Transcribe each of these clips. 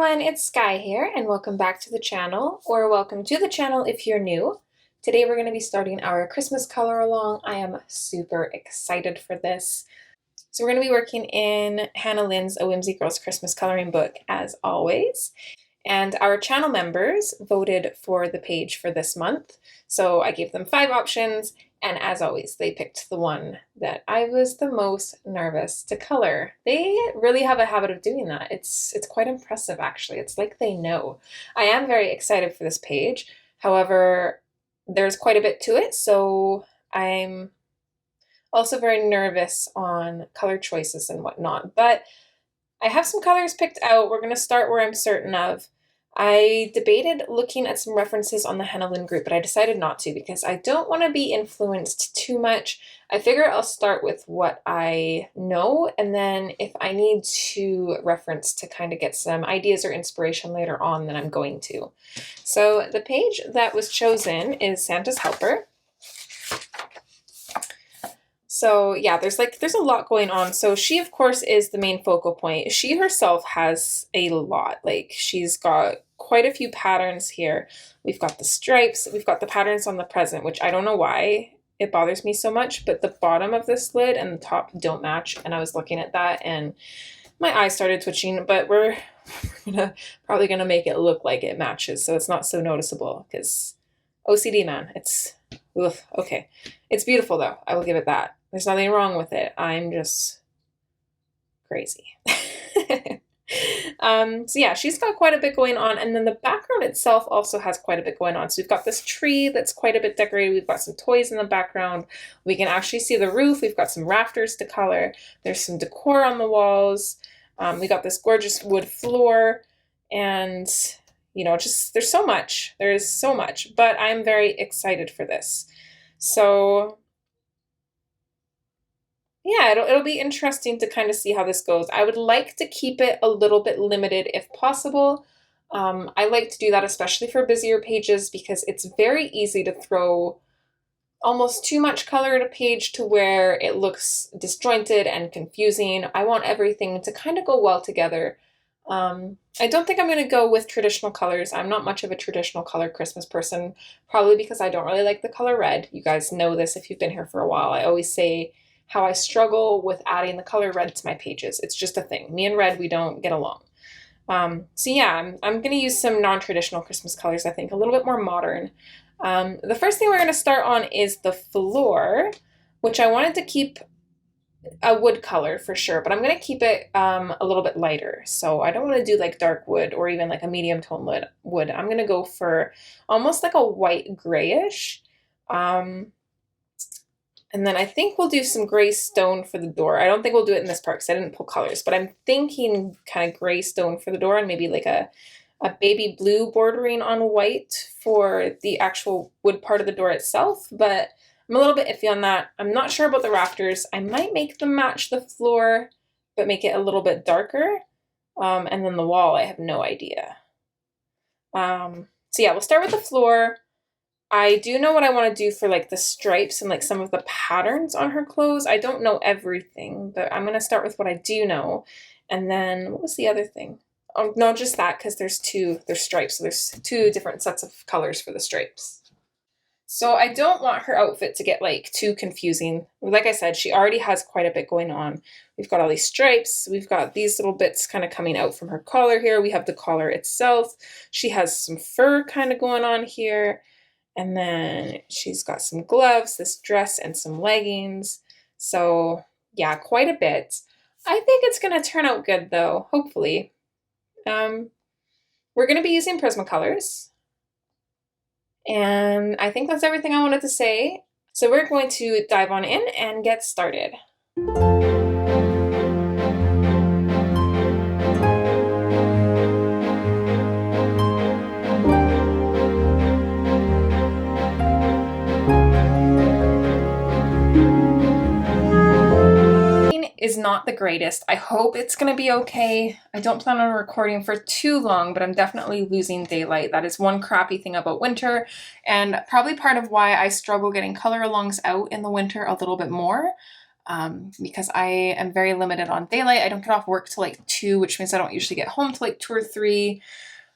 everyone, it's Skyee here and welcome back to the channel, or welcome to the channel if you're new. Today we're going to be starting our Christmas color along. I am super excited for this. So we're going to be working in Hannah Lynn's A Whimsy Girls Christmas coloring book as always. And our channel members voted for the page for this month. So I gave them 5 options, and as always, they picked the one that I was the most nervous to color. They really have a habit of doing that. It's quite impressive, actually. It's like they know. I am very excited for this page. However, there's quite a bit to it, so I'm also very nervous on color choices and whatnot. But I have some colors picked out. We're going to start where I'm certain of. I debated looking at some references on the Hannah Lynn group, but I decided not to because I don't want to be influenced too much. I figure I'll start with what I know, and then if I need to reference to kind of get some ideas or inspiration later on, then I'm going to. So the page that was chosen is Santa's Helper. So yeah, there's a lot going on. So she, of course, is the main focal point. She herself has a lot. Like, she's got quite a few patterns here. We've got the stripes, we've got the patterns on the present, which I don't know why it bothers me so much, but the bottom of this lid and the top don't match. And I was looking at that and my eyes started twitching, but we're probably gonna make it look like it matches so it's not so noticeable, because OCD, man, it's oof, okay. It's beautiful though, I will give it that. There's nothing wrong with it. I'm just crazy. So yeah, she's got quite a bit going on, and then the background itself also has quite a bit going on. So we've got this tree that's quite a bit decorated. We've got some toys in the background. We can actually see the roof. We've got some rafters to color. There's some decor on the walls. We got this gorgeous wood floor, and you know, just there's so much. There is so much, but I'm very excited for this. So yeah, it'll be interesting to kind of see how this goes. I would like to keep it a little bit limited if possible. I like to do that especially for busier pages because it's very easy to throw almost too much color at a page to where it looks disjointed and confusing. I want everything to kind of go well together. I don't think I'm going to go with traditional colors. I'm not much of a traditional color Christmas person, probably because I don't really like the color red. You guys know this if you've been here for a while. I always say how I struggle with adding the color red to my pages. It's just a thing. Me and red, we don't get along. So yeah, I'm going to use some non-traditional Christmas colors, I think, a little bit more modern. The first thing we're going to start on is the floor, which I wanted to keep a wood color for sure, but I'm going to keep it a little bit lighter. So I don't want to do like dark wood or even like a medium tone wood. I'm going to go for almost like a white grayish. And then I think we'll do some gray stone for the door. I don't think we'll do it in this part because I didn't pull colors, but I'm thinking kind of gray stone for the door and maybe like a baby blue bordering on white for the actual wood part of the door itself, but I'm a little bit iffy on that. I'm not sure about the rafters. I might make them match the floor, but make it a little bit darker. And then the wall, I have no idea. So yeah, we'll start with the floor. I do know what I want to do for like the stripes and like some of the patterns on her clothes. I don't know everything, but I'm going to start with what I do know. And then what was the other thing? Oh, no, just that, because there's stripes. So there's 2 different sets of colors for the stripes. So I don't want her outfit to get like too confusing. Like I said, she already has quite a bit going on. We've got all these stripes. We've got these little bits kind of coming out from her collar here. We have the collar itself. She has some fur kind of going on here. And then she's got some gloves, this dress, and some leggings. So yeah, quite a bit. I think it's going to turn out good though, hopefully. We're going to be using Prismacolors. And I think that's everything I wanted to say. So we're going to dive on in and get started. Is not the greatest. I hope it's going to be okay. I don't plan on recording for too long, but I'm definitely losing daylight. That is one crappy thing about winter, and probably part of why I struggle getting color alongs out in the winter a little bit more. because I am very limited on daylight. I don't get off work till like 2, which means I don't usually get home till like 2 or 3.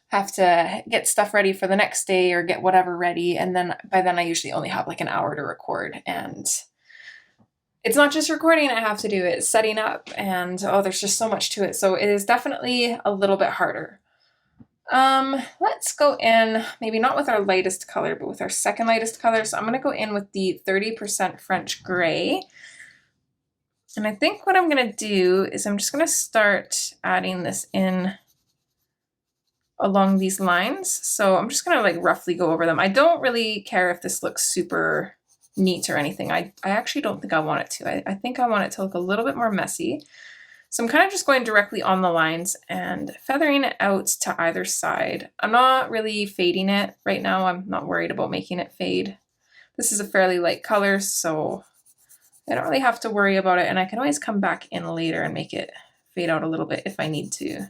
Have to get stuff ready for the next day or get whatever ready. And then by then I usually only have like an hour to record. And it's not just recording I have to do, it's setting up, and oh, there's just so much to it. So it is definitely a little bit harder. Let's go in, maybe not with our lightest color, but with our second lightest color. So I'm going to go in with the 30% French gray. And I think what I'm going to do is I'm just going to start adding this in along these lines. So I'm just going to like roughly go over them. I don't really care if this looks super neat or anything. I actually don't think I want it to. I think I want it to look a little bit more messy. So I'm kind of just going directly on the lines and feathering it out to either side. I'm not really fading it right now. I'm not worried about making it fade. This is a fairly light color, so I don't really have to worry about it. And I can always come back in later and make it fade out a little bit if I need to.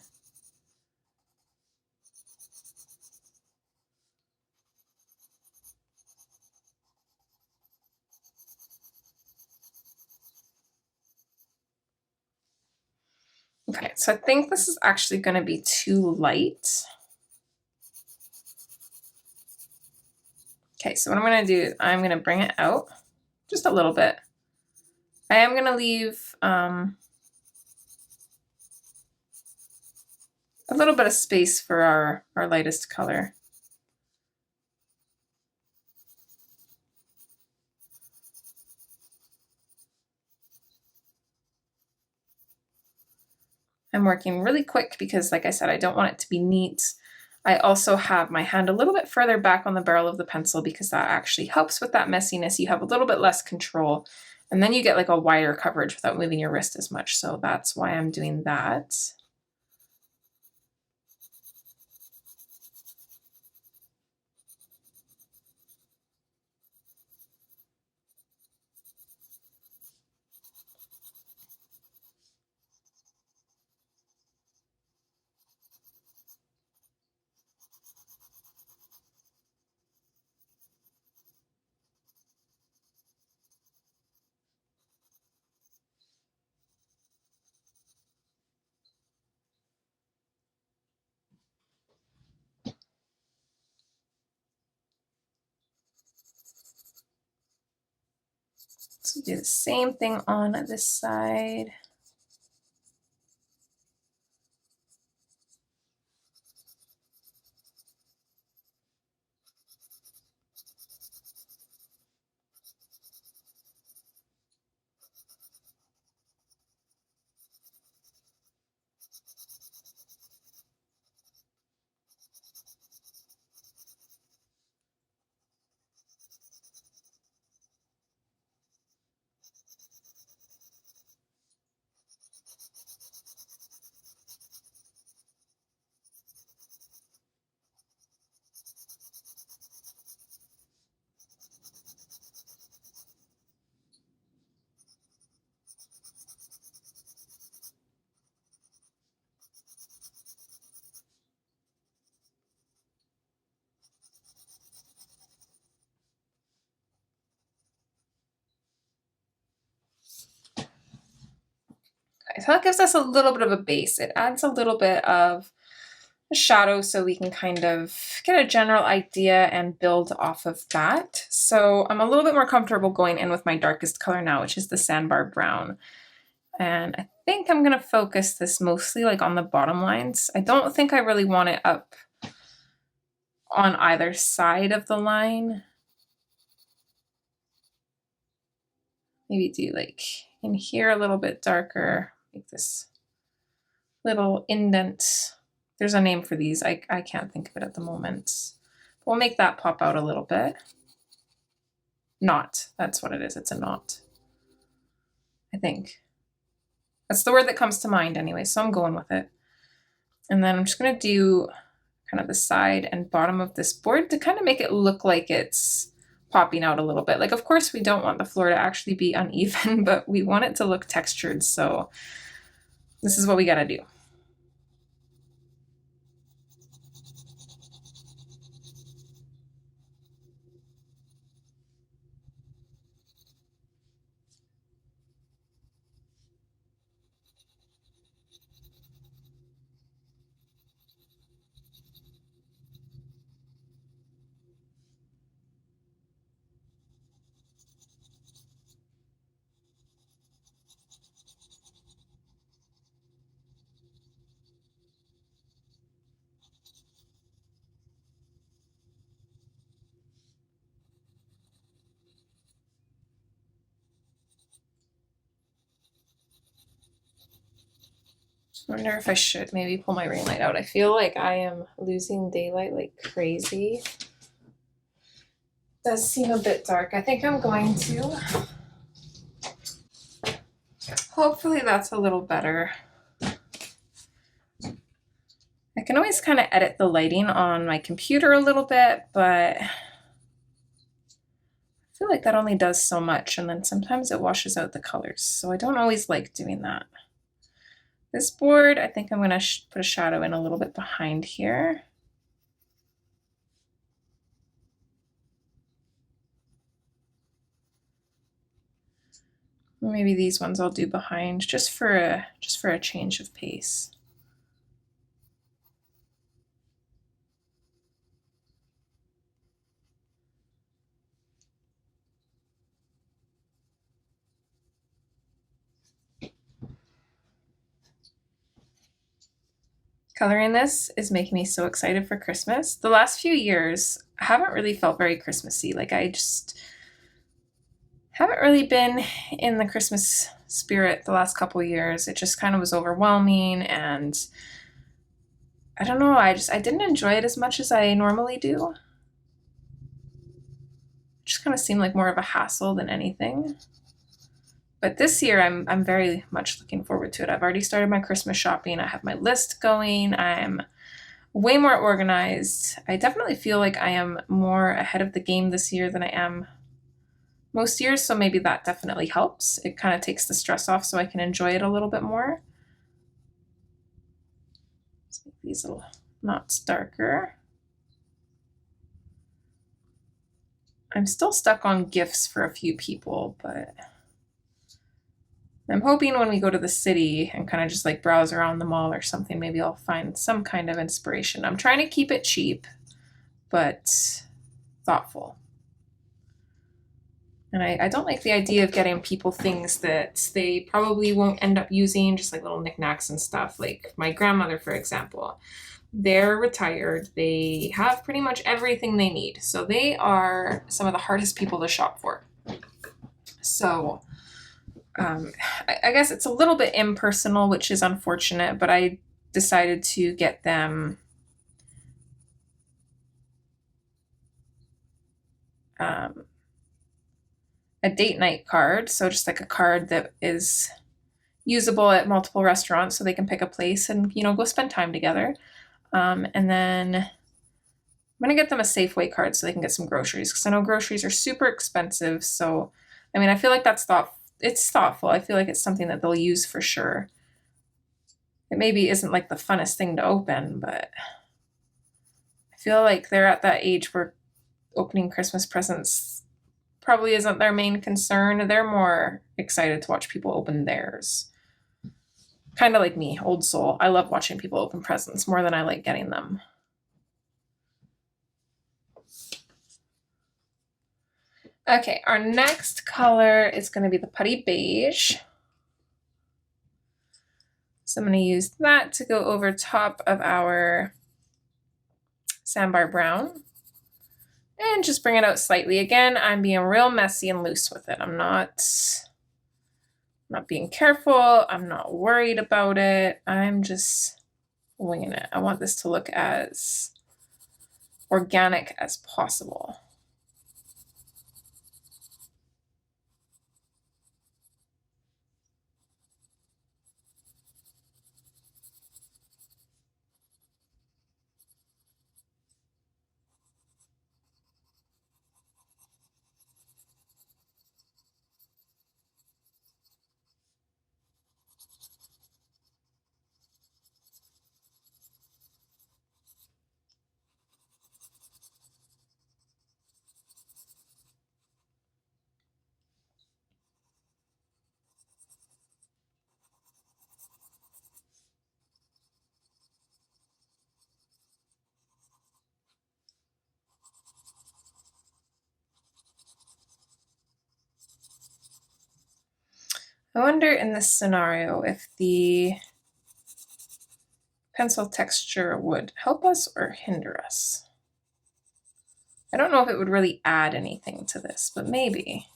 Okay, so I think this is actually going to be too light. Okay, so what I'm going to do is I'm going to bring it out just a little bit. I am going to leave a little bit of space for our lightest color. I'm working really quick because, like I said, I don't want it to be neat. I also have my hand a little bit further back on the barrel of the pencil because that actually helps with that messiness. You have a little bit less control, and then you get like a wider coverage without moving your wrist as much. So that's why I'm doing that. So do the same thing on this side. Okay, so that gives us a little bit of a base. It adds a little bit of a shadow so we can kind of get a general idea and build off of that. So I'm a little bit more comfortable going in with my darkest color now, which is the sandbar brown. And I think I'm going to focus this mostly like on the bottom lines. I don't think I really want it up on either side of the line. Maybe do like in here a little bit darker, make this little indent. There's a name for these. I can't think of it at the moment. We'll make that pop out a little bit. Knot, that's what it is. It's a knot, I think. That's the word that comes to mind anyway, so I'm going with it. And then I'm just going to do kind of the side and bottom of this board to kind of make it look like it's popping out a little bit. Like, of course, we don't want the floor to actually be uneven, but we want it to look textured. So this is what we got to do. I wonder if I should maybe pull my ring light out. I feel like I am losing daylight like crazy. Does seem a bit dark. I think I'm going to. Hopefully that's a little better. I can always kind of edit the lighting on my computer a little bit, but I feel like that only does so much, and then sometimes it washes out the colors, so I don't always like doing that. This board, I think I'm going to put a shadow in a little bit behind here. Maybe these ones I'll do behind just for a change of pace. Coloring this is making me so excited for Christmas. The last few years, I haven't really felt very Christmassy. Like I just haven't really been in the Christmas spirit the last couple of years. It just kind of was overwhelming, and I don't know, I didn't enjoy it as much as I normally do. It just kind of seemed like more of a hassle than anything. But this year, I'm very much looking forward to it. I've already started my Christmas shopping. I have my list going. I'm way more organized. I definitely feel like I am more ahead of the game this year than I am most years, so maybe that definitely helps. It kind of takes the stress off so I can enjoy it a little bit more. Let's make these little knots darker. I'm still stuck on gifts for a few people, but I'm hoping when we go to the city and kind of just like browse around the mall or something, maybe I'll find some kind of inspiration. I'm trying to keep it cheap, but thoughtful. And I don't like the idea of getting people things that they probably won't end up using, just like little knickknacks and stuff. Like my grandmother, for example, they're retired. They have pretty much everything they need. So they are some of the hardest people to shop for. So I guess it's a little bit impersonal, which is unfortunate, but I decided to get them a date night card. So just like a card that is usable at multiple restaurants so they can pick a place and, you know, go spend time together. And then I'm going to get them a Safeway card so they can get some groceries, because I know groceries are super expensive. So, I mean, I feel like it's thoughtful. I feel like it's something that they'll use for sure. It maybe isn't like the funnest thing to open, but I feel like they're at that age where opening Christmas presents probably isn't their main concern. They're more excited to watch people open theirs. Kind of like me, old soul. I love watching people open presents more than I like getting them. Okay, our next color is going to be the putty beige. So I'm going to use that to go over top of our sandbar brown. And just bring it out slightly. Again, I'm being real messy and loose with it. I'm not being careful. I'm not worried about it. I'm just winging it. I want this to look as organic as possible. I wonder in this scenario if the pencil texture would help us or hinder us. I don't know if it would really add anything to this, but maybe.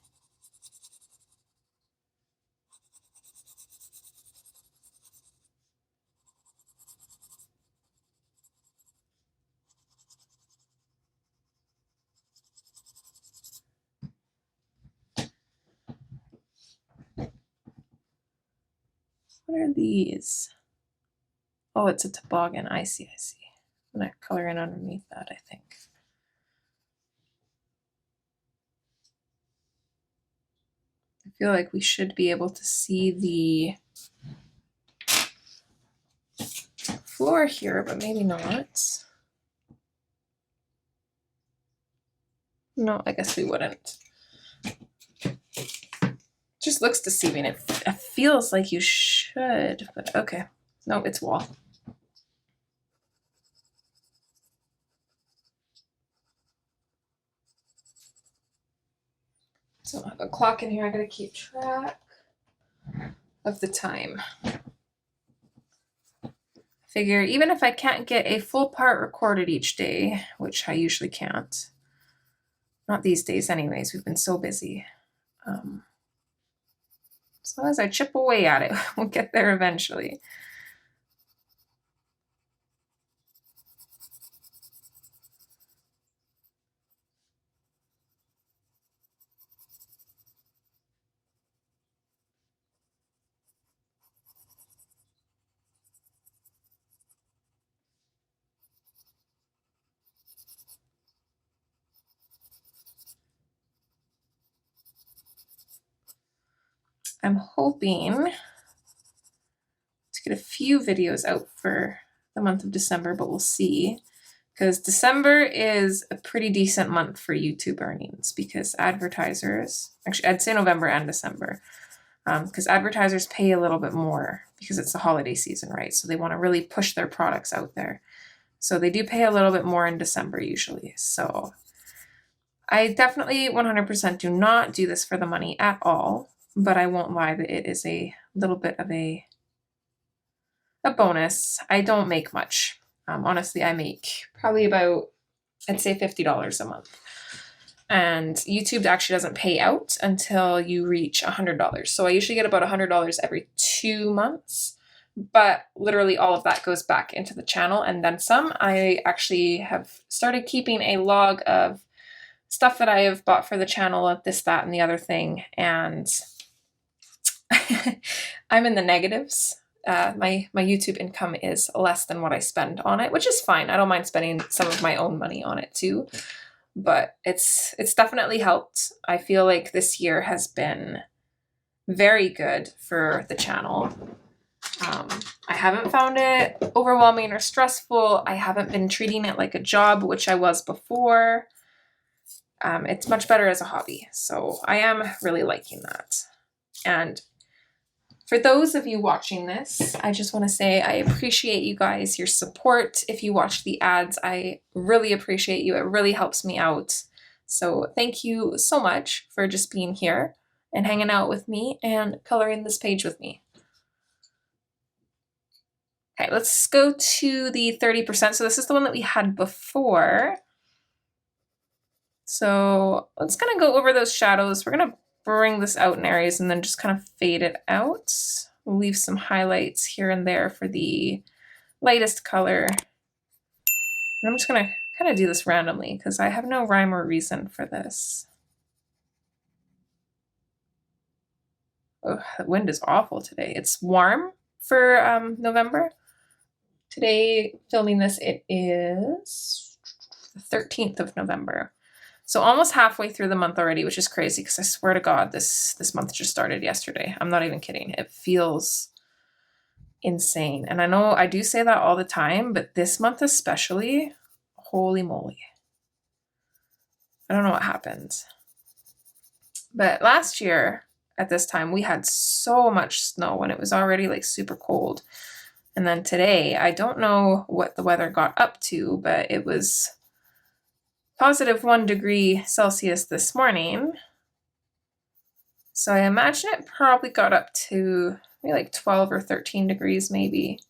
What are these? Oh, it's a toboggan. I see, I see. I'm gonna color in underneath that, I think. I feel like we should be able to see the floor here, but maybe not. No, I guess we wouldn't. Just looks deceiving. It feels like you should, but okay. No, it's wall. So I have a clock in here. I gotta keep track of the time. Figure even if I can't get a full part recorded each day, which I usually can't, not these days anyways, we've been so busy. As long as I chip away at it, we'll get there eventually. I'm hoping to get a few videos out for the month of December, but we'll see. Because December is a pretty decent month for YouTube earnings because advertisers, actually I'd say November and December, because advertisers pay a little bit more because it's the holiday season, right? So they want to really push their products out there. So they do pay a little bit more in December usually. So I definitely 100% do not do this for the money at all, but I won't lie that it is a little bit of a bonus. I don't make much. Honestly, I make probably about, I'd say $50 a month. And YouTube actually doesn't pay out until you reach $100. So I usually get about $100 every 2 months, but literally all of that goes back into the channel and then some. I actually have started keeping a log of stuff that I have bought for the channel, of this, that, and the other thing. And I'm in the negatives. My YouTube income is less than what I spend on it, which is fine. I don't mind spending some of my own money on it too, but it's definitely helped. I feel like this year has been very good for the channel. I haven't found it overwhelming or stressful. I haven't been treating it like a job, which I was before. It's much better as a hobby. So I am really liking that. And for those of you watching this, I just want to say I appreciate you guys, your support. If you watch the ads, I really appreciate you. It really helps me out. So thank you so much for just being here and hanging out with me and coloring this page with me. Okay, let's go to the 30%. So this is the one that we had before. So let's kind of go over those shadows. We're going to bring this out in areas and then just kind of fade it out. We'll leave some highlights here and there for the lightest color. And I'm just going to kind of do this randomly because I have no rhyme or reason for this. Oh, the wind is awful today. It's warm for November. Today, filming this, it is the 13th of November. So almost halfway through the month already, which is crazy because I swear to God, this month just started yesterday. I'm not even kidding. It feels insane. And I know I do say that all the time, but this month especially, holy moly. I don't know what happened. But last year at this time, we had so much snow and it was already like super cold. And then today, I don't know what the weather got up to, but it was positive 1 degree Celsius this morning. So I imagine it probably got up to maybe like 12 or 13 degrees maybe,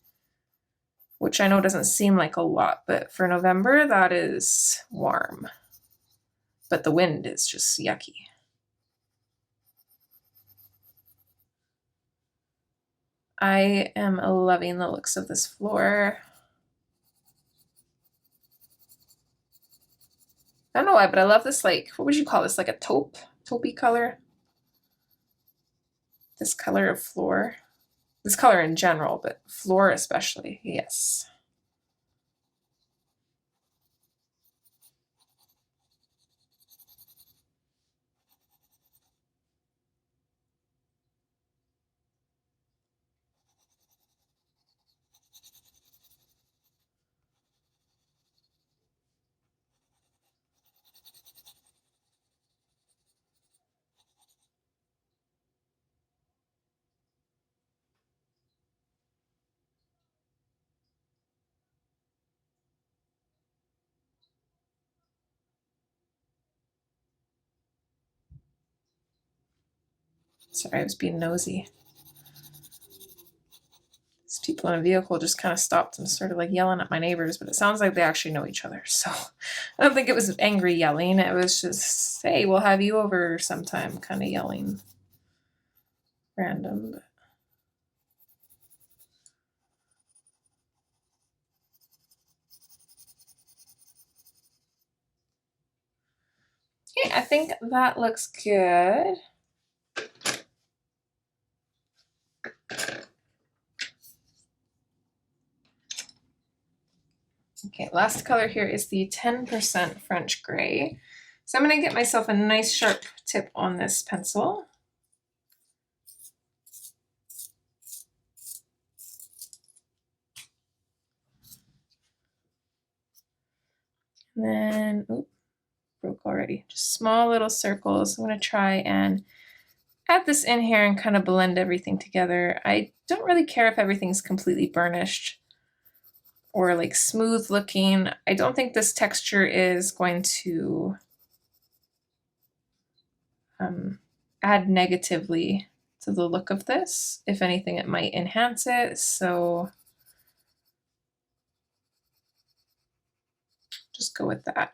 which I know doesn't seem like a lot, but for November, that is warm. But the wind is just yucky. I am loving the looks of this floor. I don't know why, but I love this, like, what would you call this? Like a taupey color? This color of floor. This color in general, but floor especially, yes. Sorry, I was being nosy. These people in a vehicle just kind of stopped and started like yelling at my neighbors, but it sounds like they actually know each other. So I don't think it was angry yelling. It was just, hey, we'll have you over sometime kind of yelling. Random. Okay, I think that looks good. Okay, last color here is the 10% French Gray. So I'm going to get myself a nice sharp tip on this pencil. And then, oop, broke already. Just small little circles. I'm going to try and add this in here and kind of blend everything together. I don't really care if everything's completely burnished or like smooth looking. I don't think this texture is going to add negatively to the look of this. If anything, it might enhance it. So just go with that.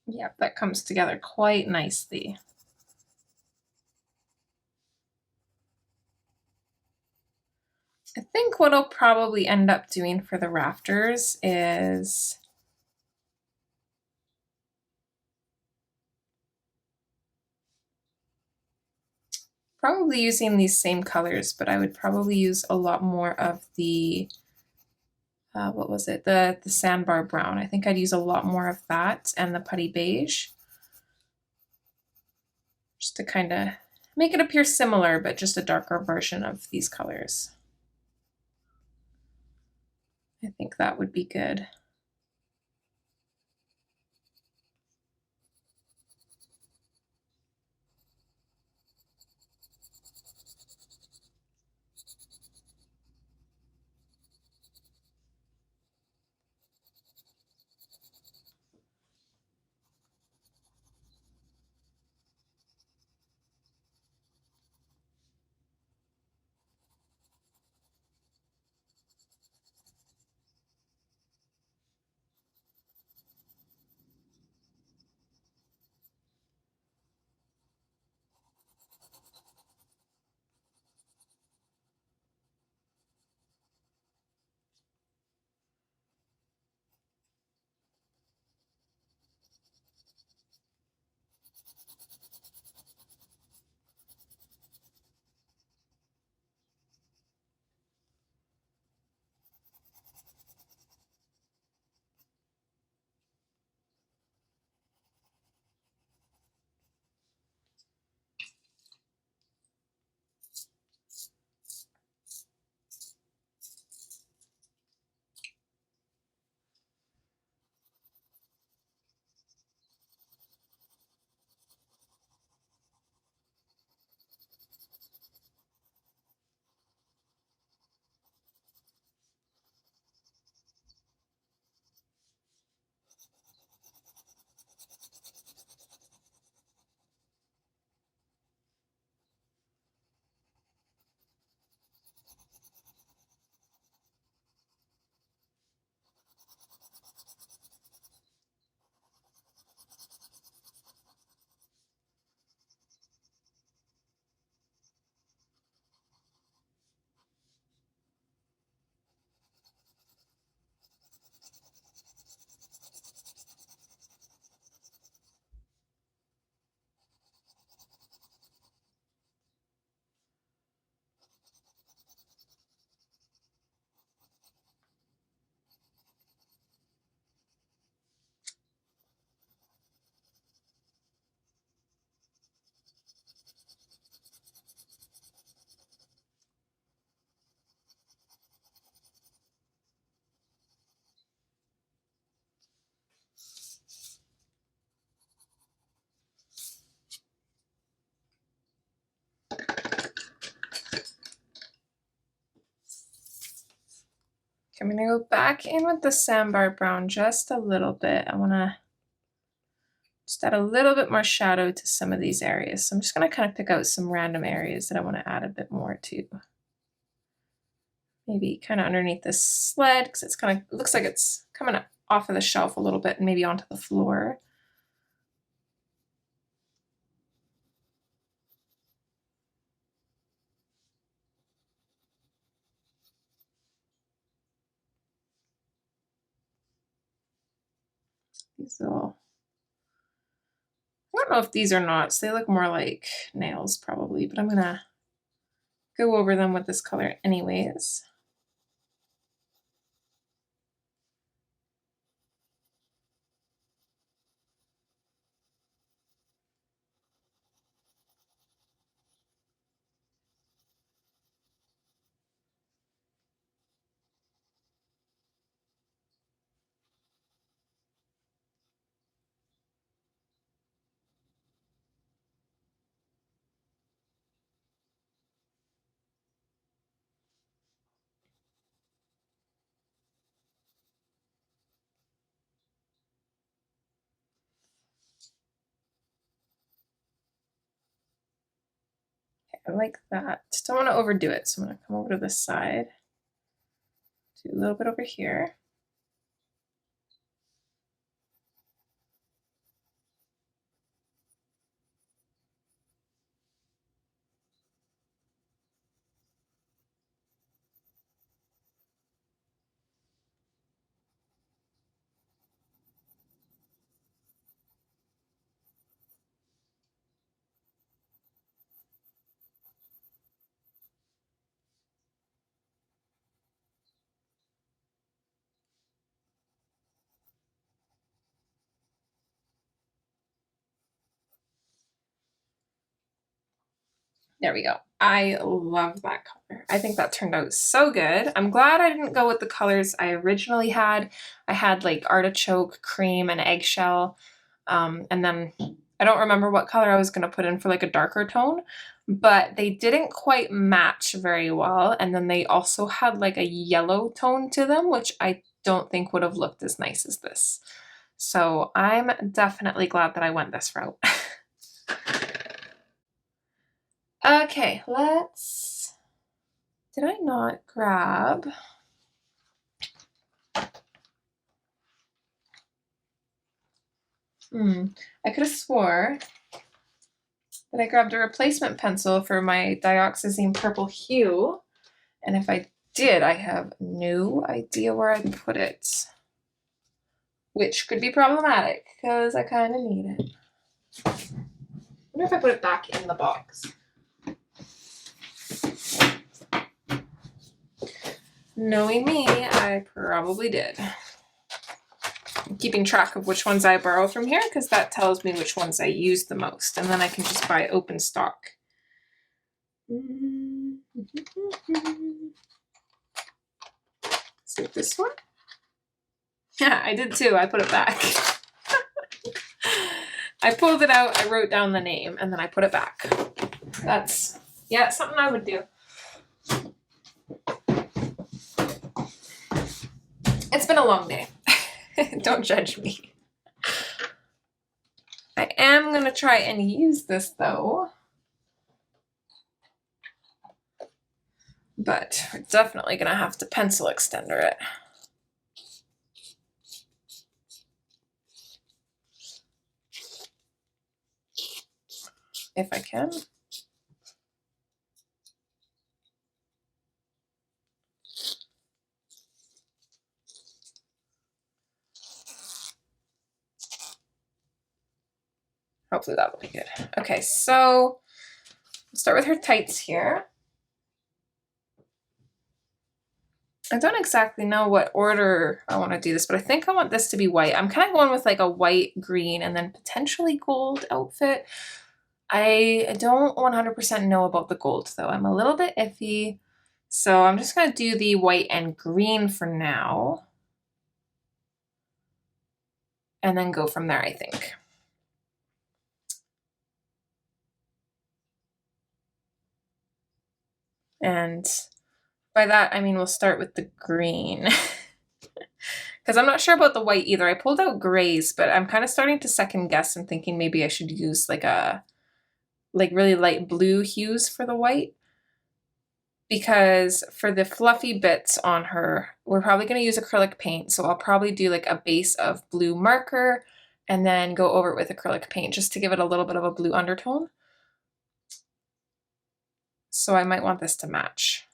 Yep, that comes together quite nicely. I think what I'll probably end up doing for the rafters is probably using these same colors, but I would probably use a lot more of the what was it? The sandbar brown. I think I'd use a lot more of that and the putty beige, just to kind of make it appear similar, but just a darker version of these colors. I think that would be good. I'm gonna go back in with the sandbar brown just a little bit. I wanna just add a little bit more shadow to some of these areas. So I'm just gonna kind of pick out some random areas that I wanna add a bit more to. Maybe kind of underneath this sled, because it's kind of, it looks like it's coming up off of the shelf a little bit and maybe onto the floor. These little, I don't know if these are knots. They look more like nails probably, but I'm gonna go over them with this color anyways. I like that. Don't want to overdo it, so I'm going to come over to this side. Do a little bit over here. There we go. I love that color. I think that turned out so good. I'm glad I didn't go with the colors I originally had. I had like artichoke, cream, and eggshell. And then I don't remember what color I was going to put in for like a darker tone, but they didn't quite match very well. And then they also had like a yellow tone to them, which I don't think would have looked as nice as this. So I'm definitely glad that I went this route. Okay, let's, did I not grab? I could have swore that I grabbed a replacement pencil for my dioxazine purple hue. And if I did, I have no idea where I put it. Which could be problematic, because I kind of need it. I wonder if I put it back in the box. Knowing me, I probably did. I'm keeping track of which ones I borrow from here, because that tells me which ones I use the most, and then I can just buy open stock. So this one? Yeah, I did too. I put it back. I pulled it out, I wrote down the name, and then I put it back. That's, yeah, something I would do. It's been a long day. Don't judge me. I am going to try and use this though. But we're definitely going to have to pencil extender it. If I can. Hopefully that will be good. Okay, so let's start with her tights here. I don't exactly know what order I want to do this, but I think I want this to be white. I'm kind of going with like a white, green, and then potentially gold outfit. I don't 100% know about the gold though. I'm a little bit iffy. So I'm just going to do the white and green for now. And then go from there, I think. And by that, I mean we'll start with the green. Because I'm not sure about the white either. I pulled out grays, but I'm kind of starting to second guess and thinking maybe I should use like really light blue hues for the white. Because for the fluffy bits on her, we're probably going to use acrylic paint. So I'll probably do like a base of blue marker and then go over it with acrylic paint just to give it a little bit of a blue undertone. So I might want this to match.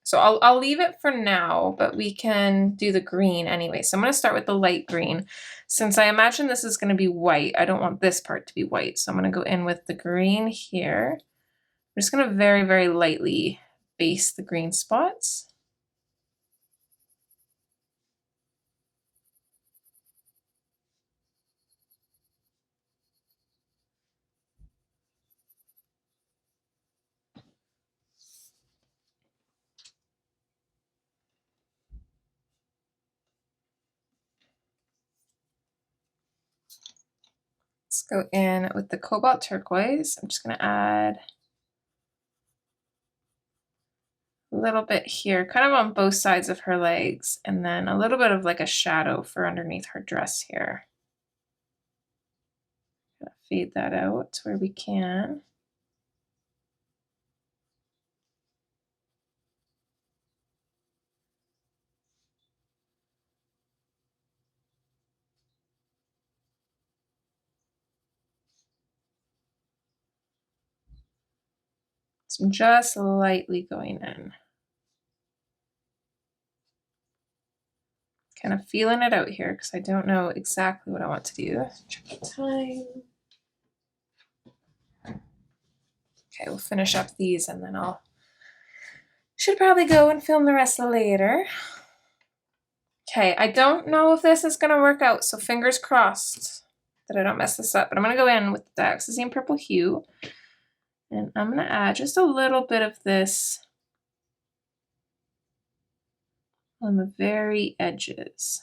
So I'll leave it for now, but we can do the green anyway. So I'm going to start with the light green. Since I imagine this is going to be white, I don't want this part to be white. So I'm going to go in with the green here. I'm just going to very, very lightly base the green spots. Let's go in with the cobalt turquoise. I'm just going to add a little bit here, kind of on both sides of her legs, and then a little bit of like a shadow for underneath her dress here. Fade that out where we can. So I'm just lightly going in. Kind of feeling it out here because I don't know exactly what I want to do. Check the time. Okay, we'll finish up these and then should probably go and film the rest later. Okay, I don't know if this is going to work out, so fingers crossed that I don't mess this up. But I'm going to go in with the Dioxazine Purple hue, and I'm going to add just a little bit of this on the very edges.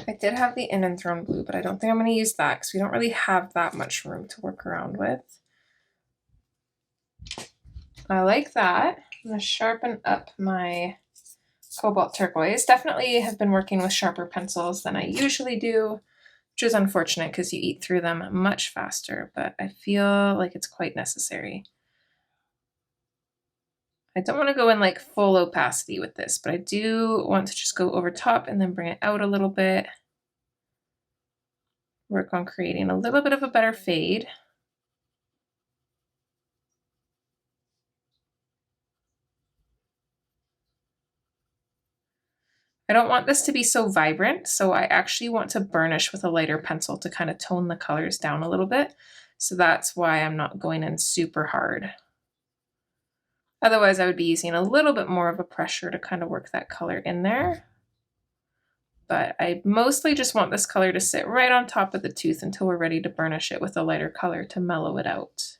I did have the In and Throne blue, but I don't think I'm going to use that because we don't really have that much room to work around with. I like that. I'm going to sharpen up my cobalt turquoise. Definitely have been working with sharper pencils than I usually do, which is unfortunate because you eat through them much faster, but I feel like it's quite necessary. I don't want to go in like full opacity with this, but I do want to just go over top and then bring it out a little bit. Work on creating a little bit of a better fade. I don't want this to be so vibrant, so I actually want to burnish with a lighter pencil to kind of tone the colors down a little bit. So that's why I'm not going in super hard. Otherwise, I would be using a little bit more of a pressure to kind of work that color in there. But I mostly just want this color to sit right on top of the tooth until we're ready to burnish it with a lighter color to mellow it out.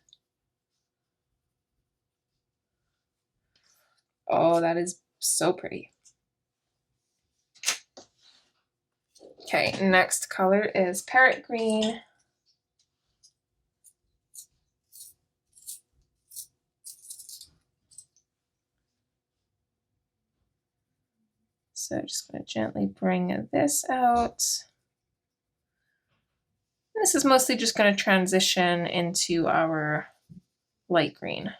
Oh, that is so pretty. Okay, next color is Parrot Green. So just going to gently bring this out. This is mostly just going to transition into our light green.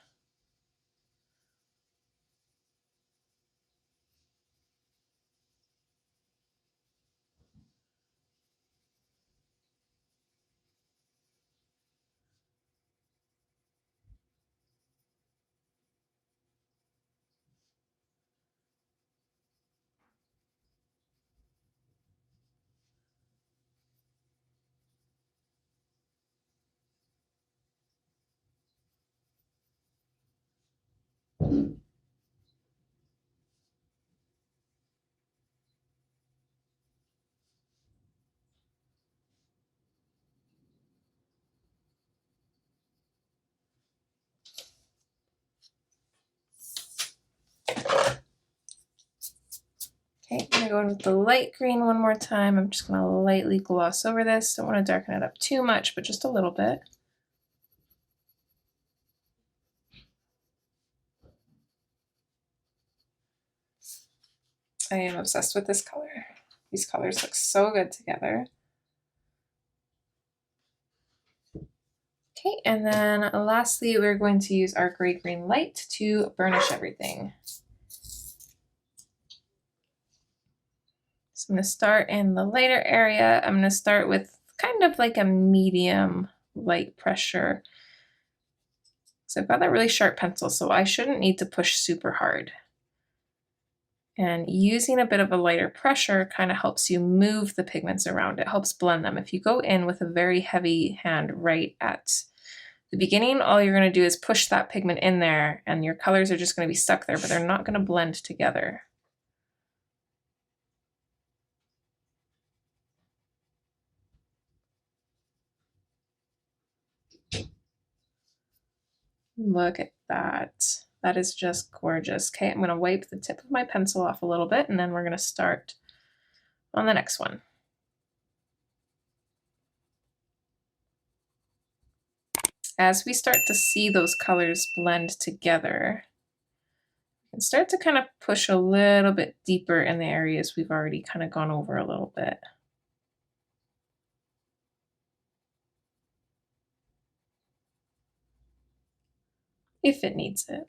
gonna go in with the light green one more time. I'm just gonna lightly gloss over this. Don't want to darken it up too much, but just a little bit. I am obsessed with this color. These colors look so good together. Okay, and then lastly, we're going to use our gray-green light to burnish everything. So I'm going to start in the lighter area. I'm going to start with kind of like a medium light pressure. So I've got that really sharp pencil, so I shouldn't need to push super hard. And using a bit of a lighter pressure kind of helps you move the pigments around. It helps blend them. If you go in with a very heavy hand right at the beginning, all you're going to do is push that pigment in there and your colors are just going to be stuck there, but they're not going to blend together. Look at that. That is just gorgeous. Okay, I'm going to wipe the tip of my pencil off a little bit and then we're going to start on the next one. As we start to see those colors blend together, you can start to kind of push a little bit deeper in the areas we've already kind of gone over a little bit. If it needs it.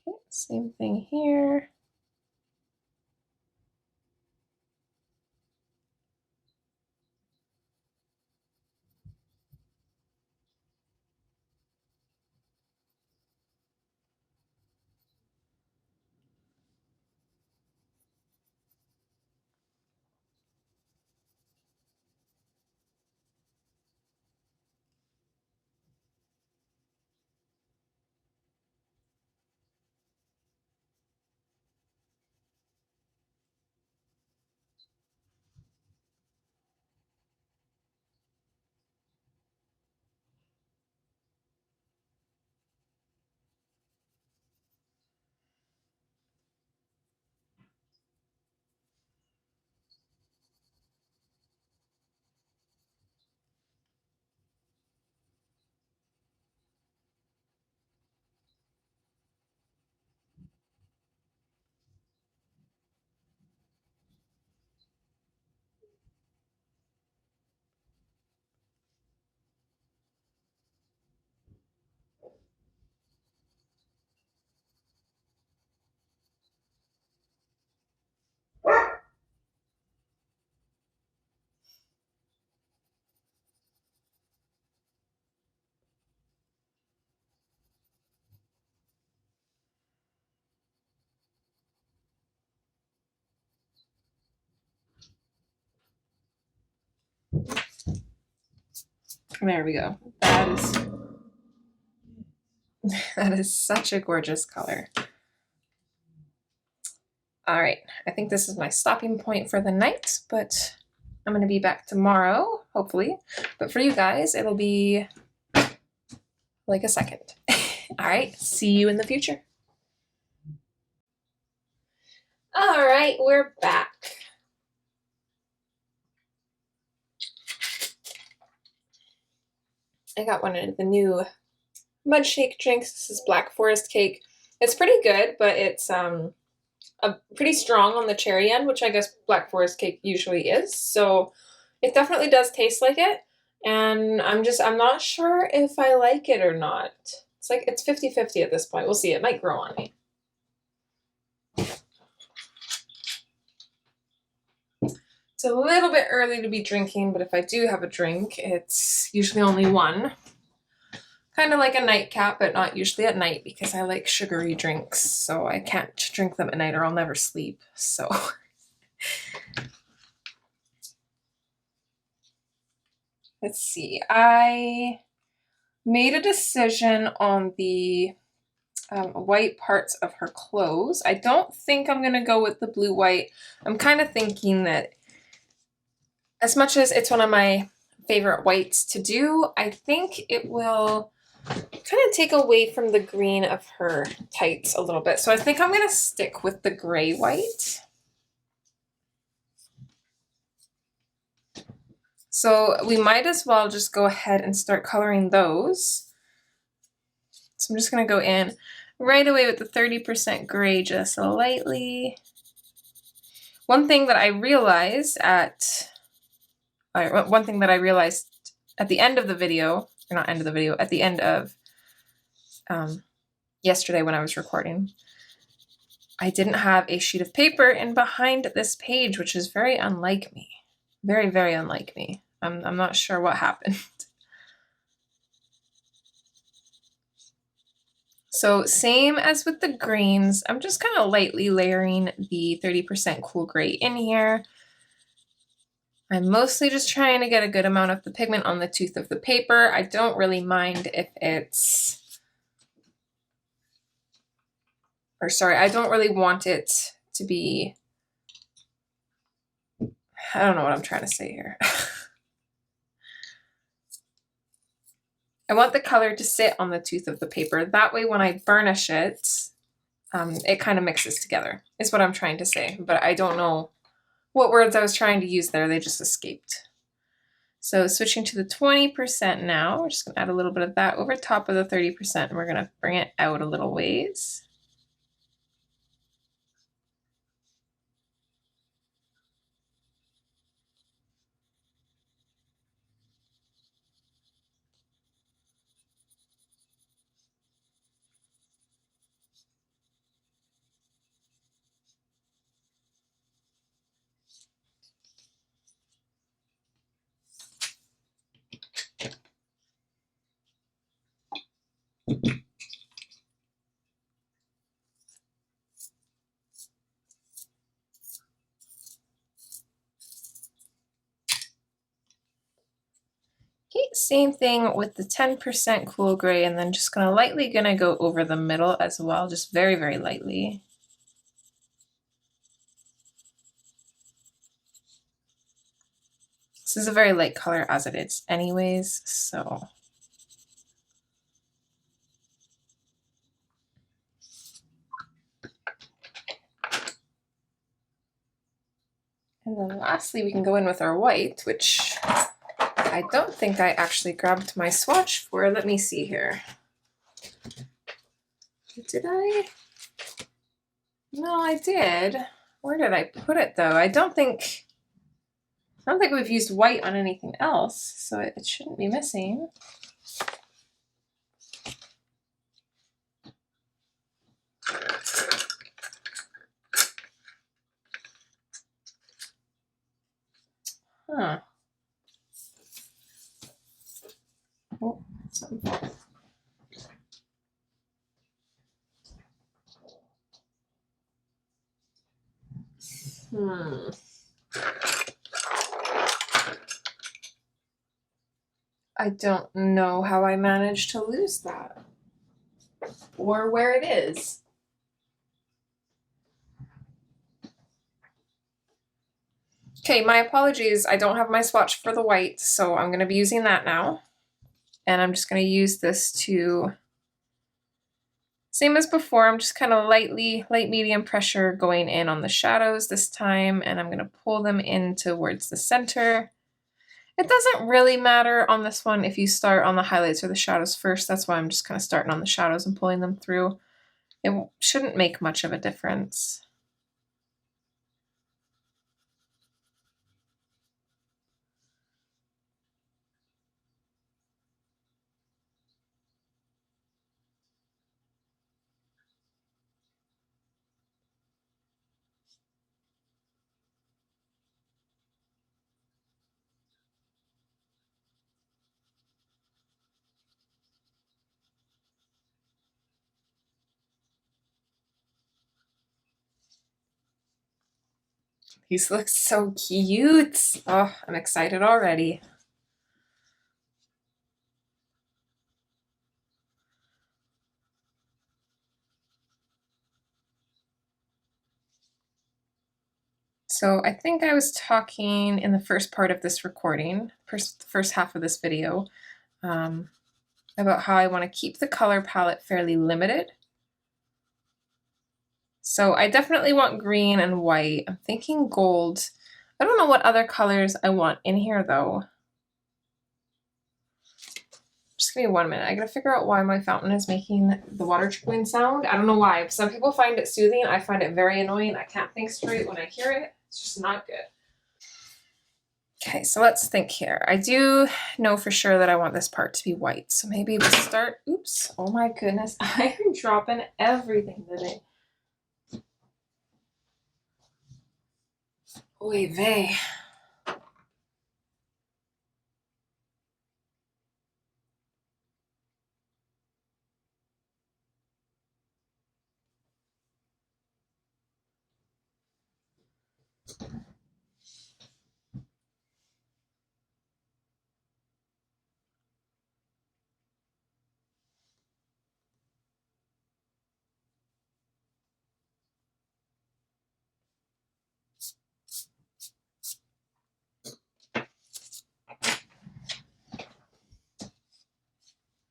Okay, same thing here. There we go. That is such a gorgeous color. All right, I think this is my stopping point for the night, but I'm gonna be back tomorrow, hopefully. But for you guys, it'll be like a second. All right, see you in the future. All right, we're back. I got one of the new mud shake drinks. This is Black Forest cake. It's pretty good, but it's pretty strong on the cherry end, which I guess Black Forest cake usually is. So it definitely does taste like it. And I'm not sure if I like it or not. It's like, it's 50-50 at this point. We'll see. It might grow on me. It's a little bit early to be drinking, but if I do have a drink, it's usually only one. Kind of like a nightcap, but not usually at night because I like sugary drinks, so I can't drink them at night or I'll never sleep. So let's see. I made a decision on the white parts of her clothes. I don't think I'm going to go with the blue white. I'm kind of thinking that as much as it's one of my favorite whites to do, I think it will kind of take away from the green of her tights a little bit. So I think I'm going to stick with the gray white. So we might as well just go ahead and start coloring those. So I'm just going to go in right away with the 30% gray just lightly. One thing that I realized at the end of the video, or not end of the video, at the end of yesterday when I was recording, I didn't have a sheet of paper in behind this page, which is very unlike me. Very, very unlike me. I'm not sure what happened. So same as with the greens, I'm just kind of lightly layering the 30% cool gray in here. I'm mostly just trying to get a good amount of the pigment on the tooth of the paper. I don't really mind if it's, or sorry, I don't really want it to be, I don't know what I'm trying to say here. I want the color to sit on the tooth of the paper. That way when I burnish it, it kind of mixes together, is what I'm trying to say. But I don't know what words I was trying to use there. They just escaped. So switching to the 20% now, we're just going to add a little bit of that over top of the 30%, and we're going to bring it out a little ways. Okay, same thing with the 10% cool gray, and then just lightly go over the middle as well, just very, very lightly. This is a very light color as it is anyways, so. And then lastly, we can go in with our white, which I don't think I actually grabbed my swatch for. Let me see here. Did I? No, I did. Where did I put it though? I don't think we've used white on anything else, so it shouldn't be missing. Huh. Oh, something. I don't know how I managed to lose that or where it is. Okay, my apologies. I don't have my swatch for the white, so I'm going to be using that now. And I'm just going to use this to, same as before, I'm just kind of light medium pressure going in on the shadows this time, and I'm going to pull them in towards the center. It doesn't really matter on this one if you start on the highlights or the shadows first. That's why I'm just kind of starting on the shadows and pulling them through. It shouldn't make much of a difference. These look so cute. Oh, I'm excited already. So I think I was talking in the first part of this recording, the first half of this video, about how I want to keep the color palette fairly limited. So I definitely want green and white. I'm thinking gold. I don't know what other colors I want in here though. Just give me 1 minute. I gotta figure out why my fountain is making the water trickling sound. I don't know why. Some people find it soothing. I find it very annoying. I can't think straight when I hear it. It's just not good. Okay, so let's think here. I do know for sure that I want this part to be white. So maybe we'll start, oops, oh my goodness. I am dropping everything today. Oy vey.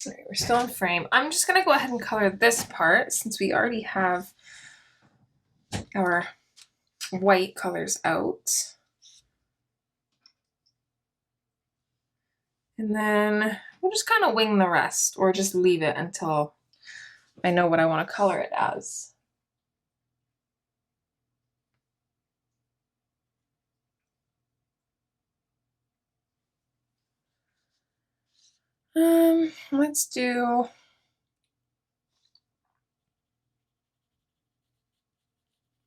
All right, we're still in frame. I'm just gonna go ahead and color this part since we already have our white colors out. And then we'll just kind of wing the rest or just leave it until I know what I want to color it as. Let's do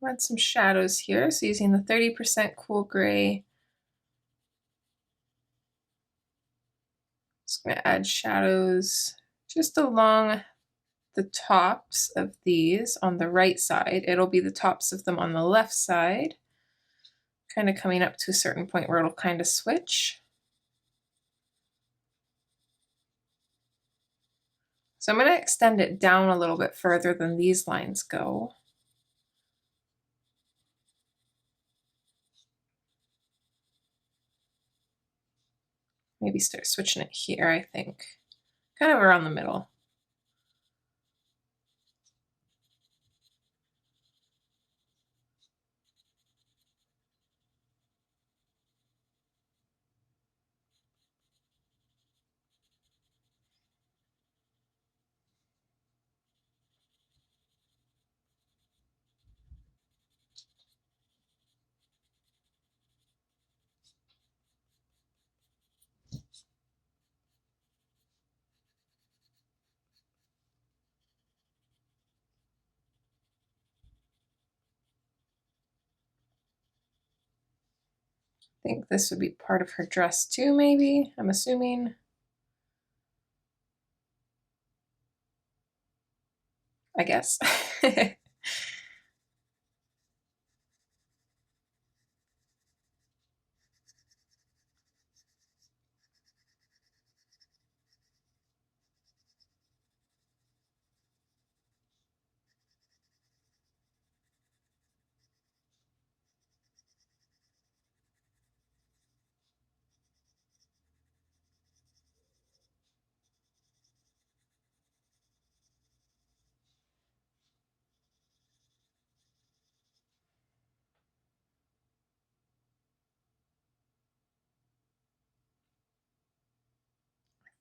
add some shadows here. So using the 30% cool gray, just going to add shadows just along the tops of these on the right side. It'll be the tops of them on the left side, kind of coming up to a certain point where it'll kind of switch. So I'm going to extend it down a little bit further than these lines go. Maybe start switching it here, I think. Kind of around the middle. I think this would be part of her dress too, maybe, I'm assuming. I guess.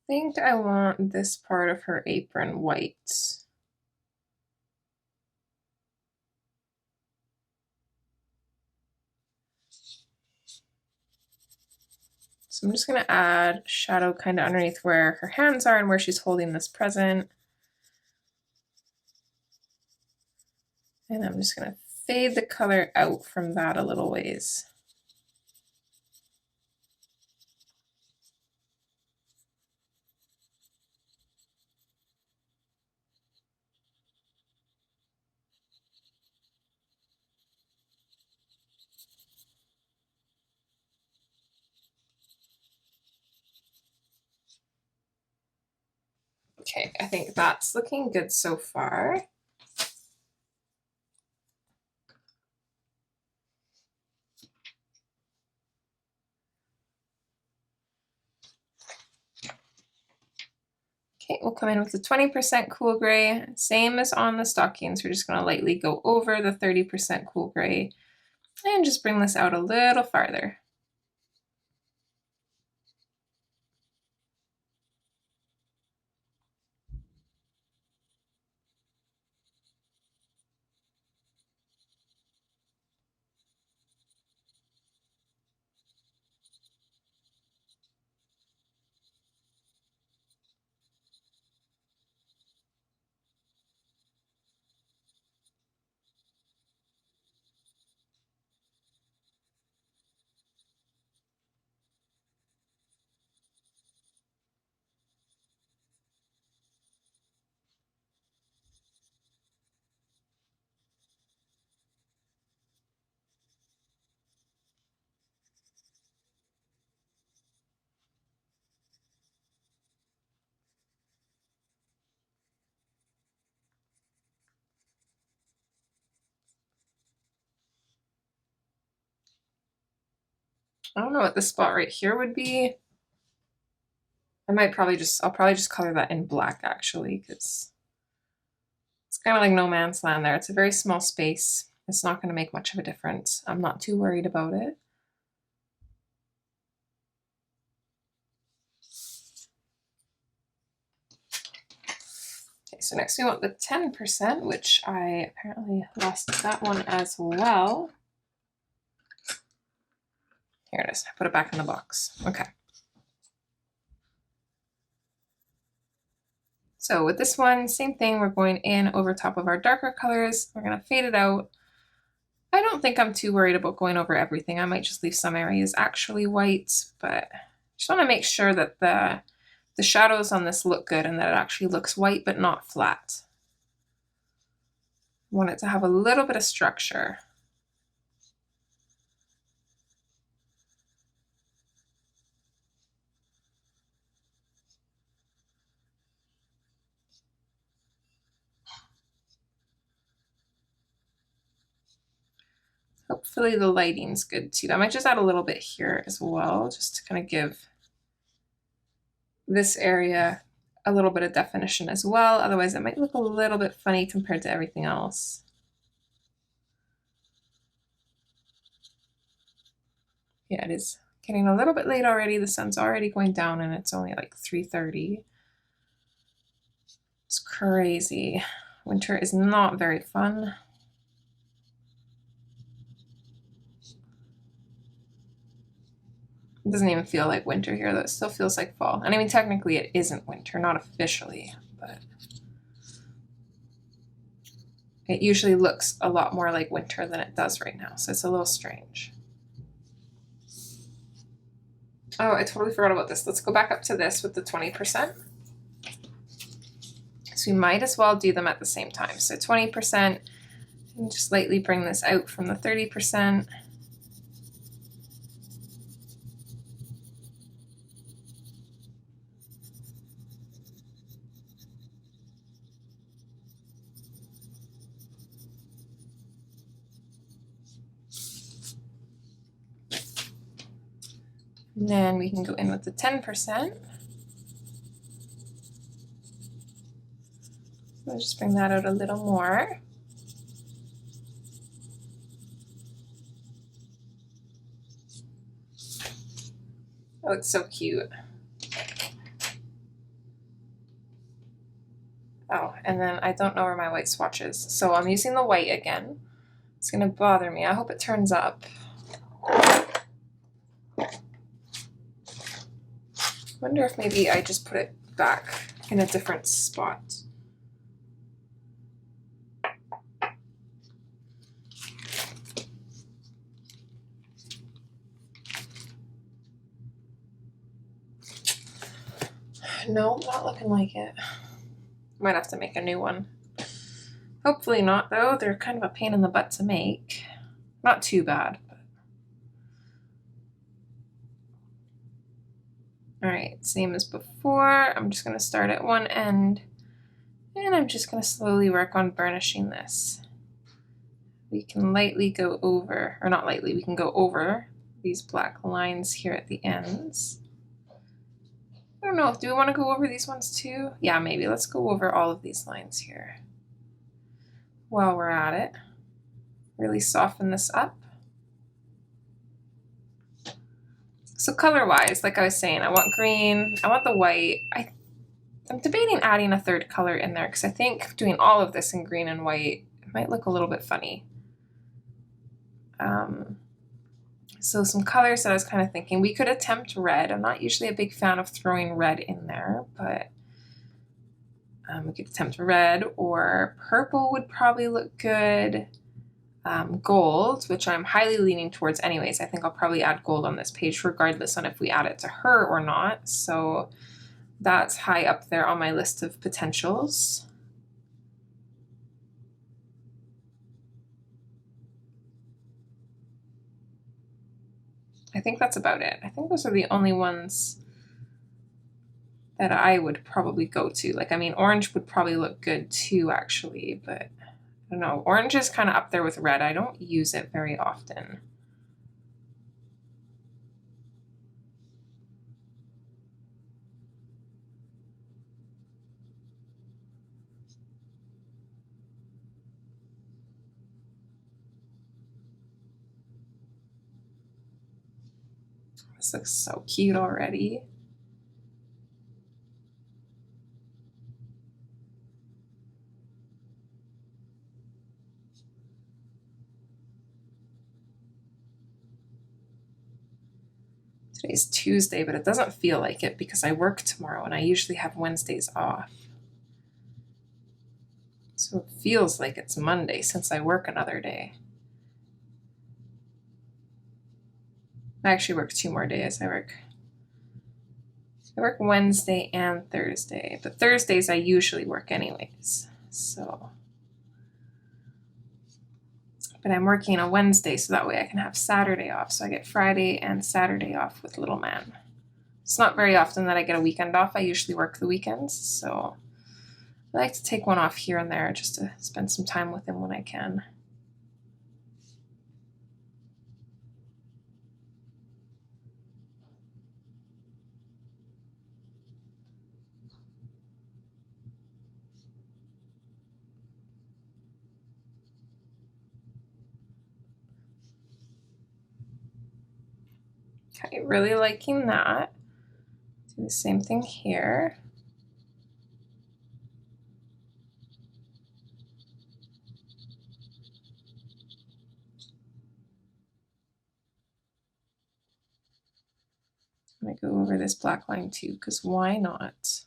I think I want this part of her apron white. So I'm just going to add shadow kind of underneath where her hands are and where she's holding this present. And I'm just going to fade the color out from that a little ways. Okay, I think that's looking good so far. we'll come in with the 20% cool gray, same as on the stockings. We're just going to lightly go over the 30% cool gray and just bring this out a little farther. I don't know what this spot right here would be. I'll probably just color that in black actually, because it's kind of like no man's land there. It's a very small space. It's not going to make much of a difference. I'm not too worried about it. Okay, so next we want the 10%, which I apparently lost that one as well. Here it is. I put it back in the box. Okay. So with this one, same thing. We're going in over top of our darker colors. We're going to fade it out. I don't think I'm too worried about going over everything. I might just leave some areas actually white, but just want to make sure that the shadows on this look good and that it actually looks white but not flat. I want it to have a little bit of structure. Hopefully the lighting's good too. I might just add a little bit here as well, just to kind of give this area a little bit of definition as well. Otherwise it might look a little bit funny compared to everything else. Yeah, it is getting a little bit late already. The sun's already going down and it's only like 3:30. It's crazy. Winter is not very fun. It doesn't even feel like winter here, though. It still feels like fall. And I mean, technically it isn't winter, not officially, but it usually looks a lot more like winter than it does right now. So it's a little strange. Oh, I totally forgot about this. Let's go back up to this with the 20%. So we might as well do them at the same time. So 20%, and just lightly bring this out from the 30%. And then we can go in with the 10%. We'll just bring that out a little more. Oh, it's so cute. Oh, and then I don't know where my white swatch is. So I'm using the white again. It's gonna bother me. I hope it turns up. I wonder if maybe I just put it back in a different spot. No, not looking like it. Might have to make a new one. Hopefully not, though. They're kind of a pain in the butt to make. Not too bad. But... all right, same as before. I'm just going to start at one end, and I'm just going to slowly work on burnishing this. We can lightly go over, or not lightly, we can go over these black lines here at the ends. I don't know, do we want to go over these ones too? Yeah, maybe. Let's go over all of these lines here while we're at it. Really soften this up. So color-wise, like I was saying, I want green, I want the white. I'm debating adding a third color in there because I think doing all of this in green and white, it might look a little bit funny. So some colors that I was kind of thinking, we could attempt red. I'm not usually a big fan of throwing red in there, but we could attempt red, or purple would probably look good. Gold, which I'm highly leaning towards anyways. I think I'll probably add gold on this page regardless on if we add it to her or not. So that's high up there on my list of potentials. I think that's about it. I think those are the only ones that I would probably go to. Like, I mean, orange would probably look good too, actually, but I don't know. Orange is kind of up there with red. I don't use it very often. This looks so cute already. Today's Tuesday, but it doesn't feel like it because I work tomorrow and I usually have Wednesdays off. So it feels like it's Monday since I work another day. I actually work 2 more days. I work Wednesday and Thursday, but Thursdays I usually work anyways. So, but I'm working a Wednesday so that way I can have Saturday off. So I get Friday and Saturday off with little man. It's not very often that I get a weekend off. I usually work the weekends, so I like to take one off here and there just to spend some time with him when I can. Okay, really liking that. Do the same thing here. I'm gonna go over this black line too, because why not?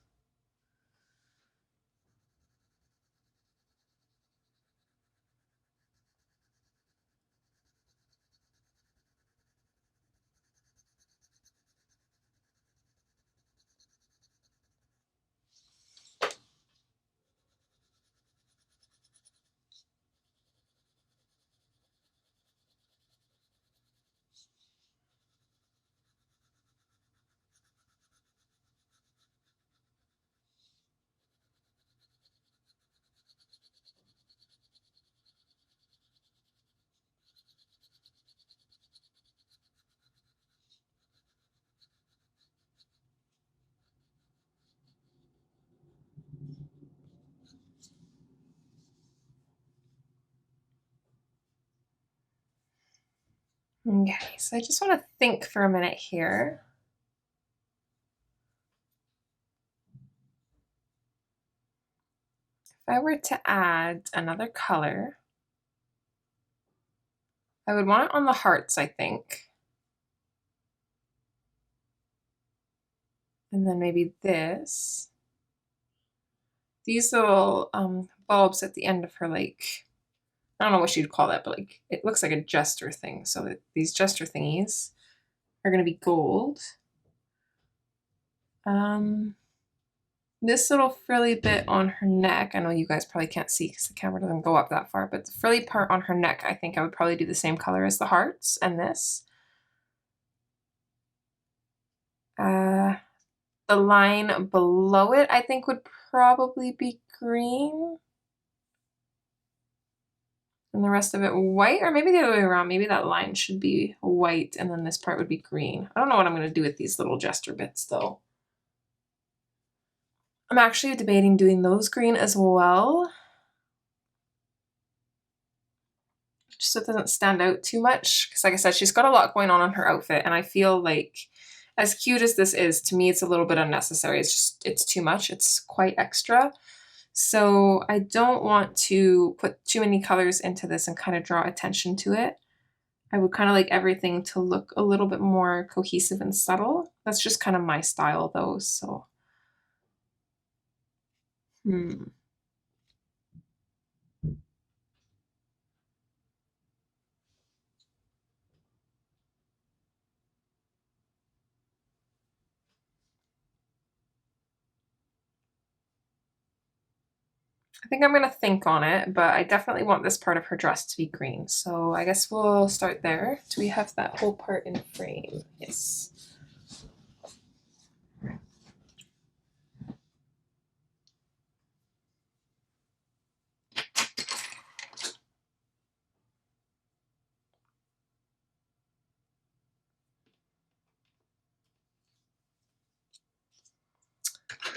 Okay, so I just want to think for a minute here. If I were to add another color, I would want it on the hearts, I think. And then maybe this. These little bulbs at the end of her, like, I don't know what you'd call that, but like it looks like a jester thing. So these jester thingies are going to be gold. This little frilly bit on her neck, I know you guys probably can't see because the camera doesn't go up that far, but the frilly part on her neck, I think I would probably do the same color as the hearts and this. The line below it, I think would probably be green. And the rest of it white, or maybe the other way around. Maybe that line should be white and then this part would be green. I don't know what I'm going to do with these little jester bits though. I'm actually debating doing those green as well, just so it doesn't stand out too much. Because like I said, she's got a lot going on her outfit, and I feel like as cute as this is, to me it's a little bit unnecessary. It's too much. It's quite extra. So I don't want to put too many colors into this and kind of draw attention to it. I would kind of like everything to look a little bit more cohesive and subtle. That's just kind of my style though, so. I think I'm gonna think on it, but I definitely want this part of her dress to be green. So I guess we'll start there. Do we have that whole part in frame? Yes.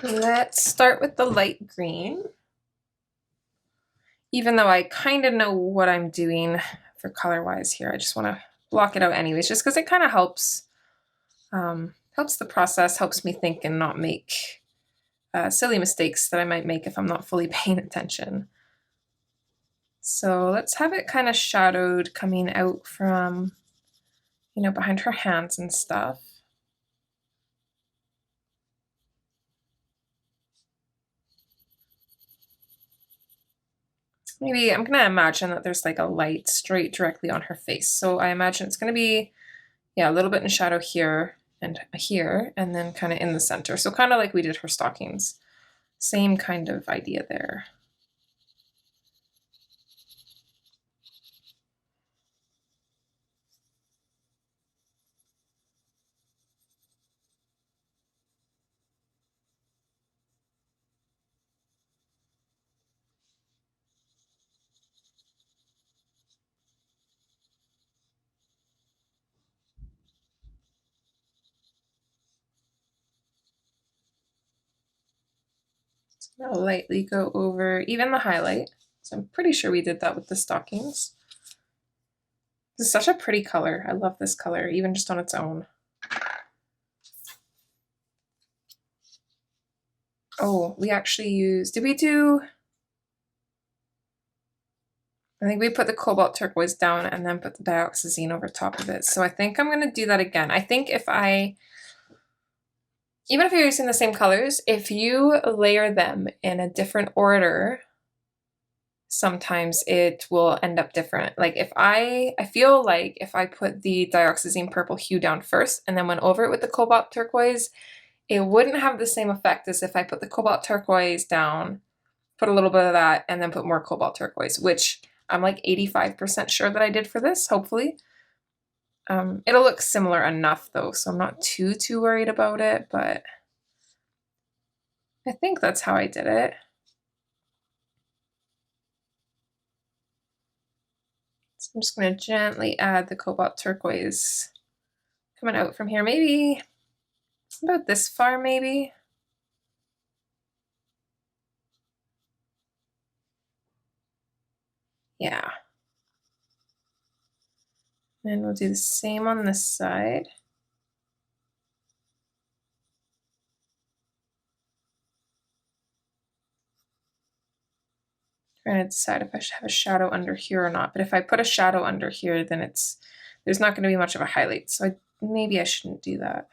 Let's start with the light green. Even though I kind of know what I'm doing for color-wise here, I just want to block it out anyways, just because it kind of helps helps the process, helps me think and not make silly mistakes that I might make if I'm not fully paying attention. So let's have it kind of shadowed coming out from, you know, behind her hands and stuff. Maybe I'm gonna imagine that there's like a light straight directly on her face. So I imagine it's gonna be, yeah, a little bit in shadow here, and then kind of in the center. So kind of like we did her stockings. Same kind of idea there. So I'll lightly go over even the highlight. So I'm pretty sure we did that with the stockings. This is such a pretty color. I love this color, even just on its own. Oh, we actually used, did we do, I think we put the cobalt turquoise down and then put the dioxazine over top of it. So I think I'm gonna do that again. I think even if you're using the same colors, if you layer them in a different order, sometimes it will end up different. Like if I feel like if I put the dioxazine purple hue down first and then went over it with the cobalt turquoise, it wouldn't have the same effect as if I put the cobalt turquoise down, put a little bit of that, and then put more cobalt turquoise, which I'm like 85% sure that I did for this, hopefully. It'll look similar enough though, so I'm not too worried about it, but I think that's how I did it. So I'm just going to gently add the cobalt turquoise coming out from here, maybe about this far, maybe. Yeah. And we'll do the same on this side. Trying to decide if I should have a shadow under here or not. But if I put a shadow under here, then there's not going to be much of a highlight. So maybe I shouldn't do that.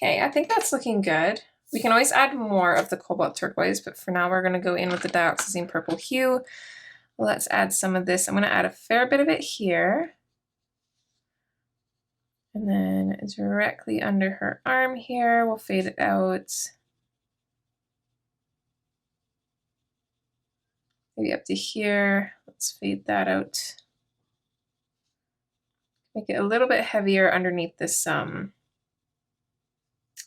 Okay, I think that's looking good. We can always add more of the cobalt turquoise, but for now we're going to go in with the dioxazine purple hue. Let's add some of this. I'm going to add a fair bit of it here. And then directly under her arm here, we'll fade it out. Maybe up to here. Let's fade that out. Make it a little bit heavier underneath this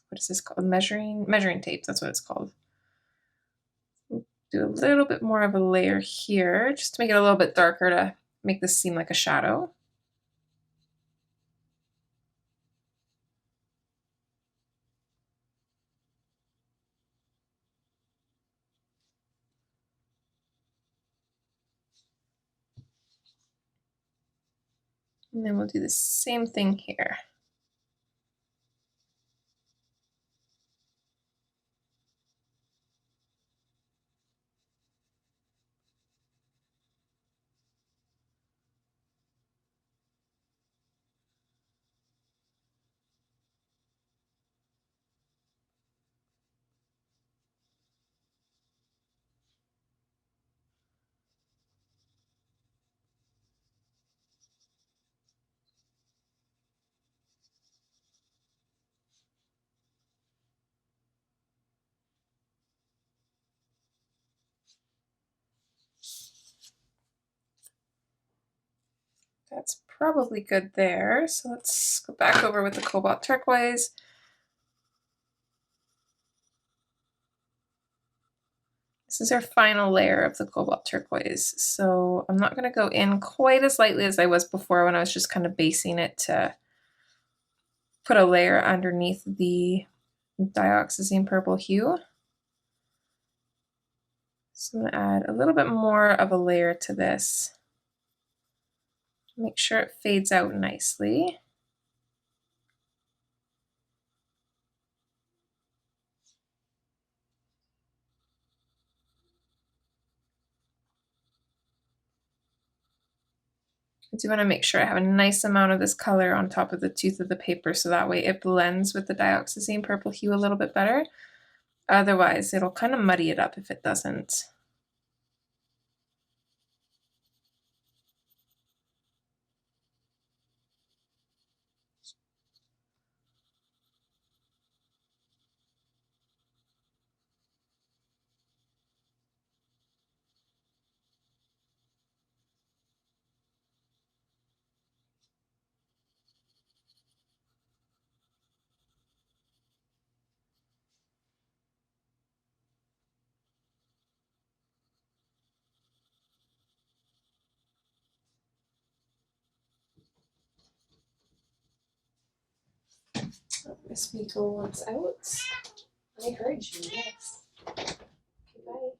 what is this called? Measuring tape, that's what it's called. Do a little bit more of a layer here, just to make it a little bit darker to make this seem like a shadow. And then we'll do the same thing here. That's probably good there. So let's go back over with the cobalt turquoise. This is our final layer of the cobalt turquoise. So I'm not going to go in quite as lightly as I was before when I was just kind of basing it to put a layer underneath the dioxazine purple hue. So I'm going to add a little bit more of a layer to this. Make sure it fades out nicely. I do want to make sure I have a nice amount of this color on top of the tooth of the paper so that way it blends with the dioxazine purple hue a little bit better. Otherwise, it'll kind of muddy it up if it doesn't. Miss Miko wants out. I heard you, yes. Okay, bye.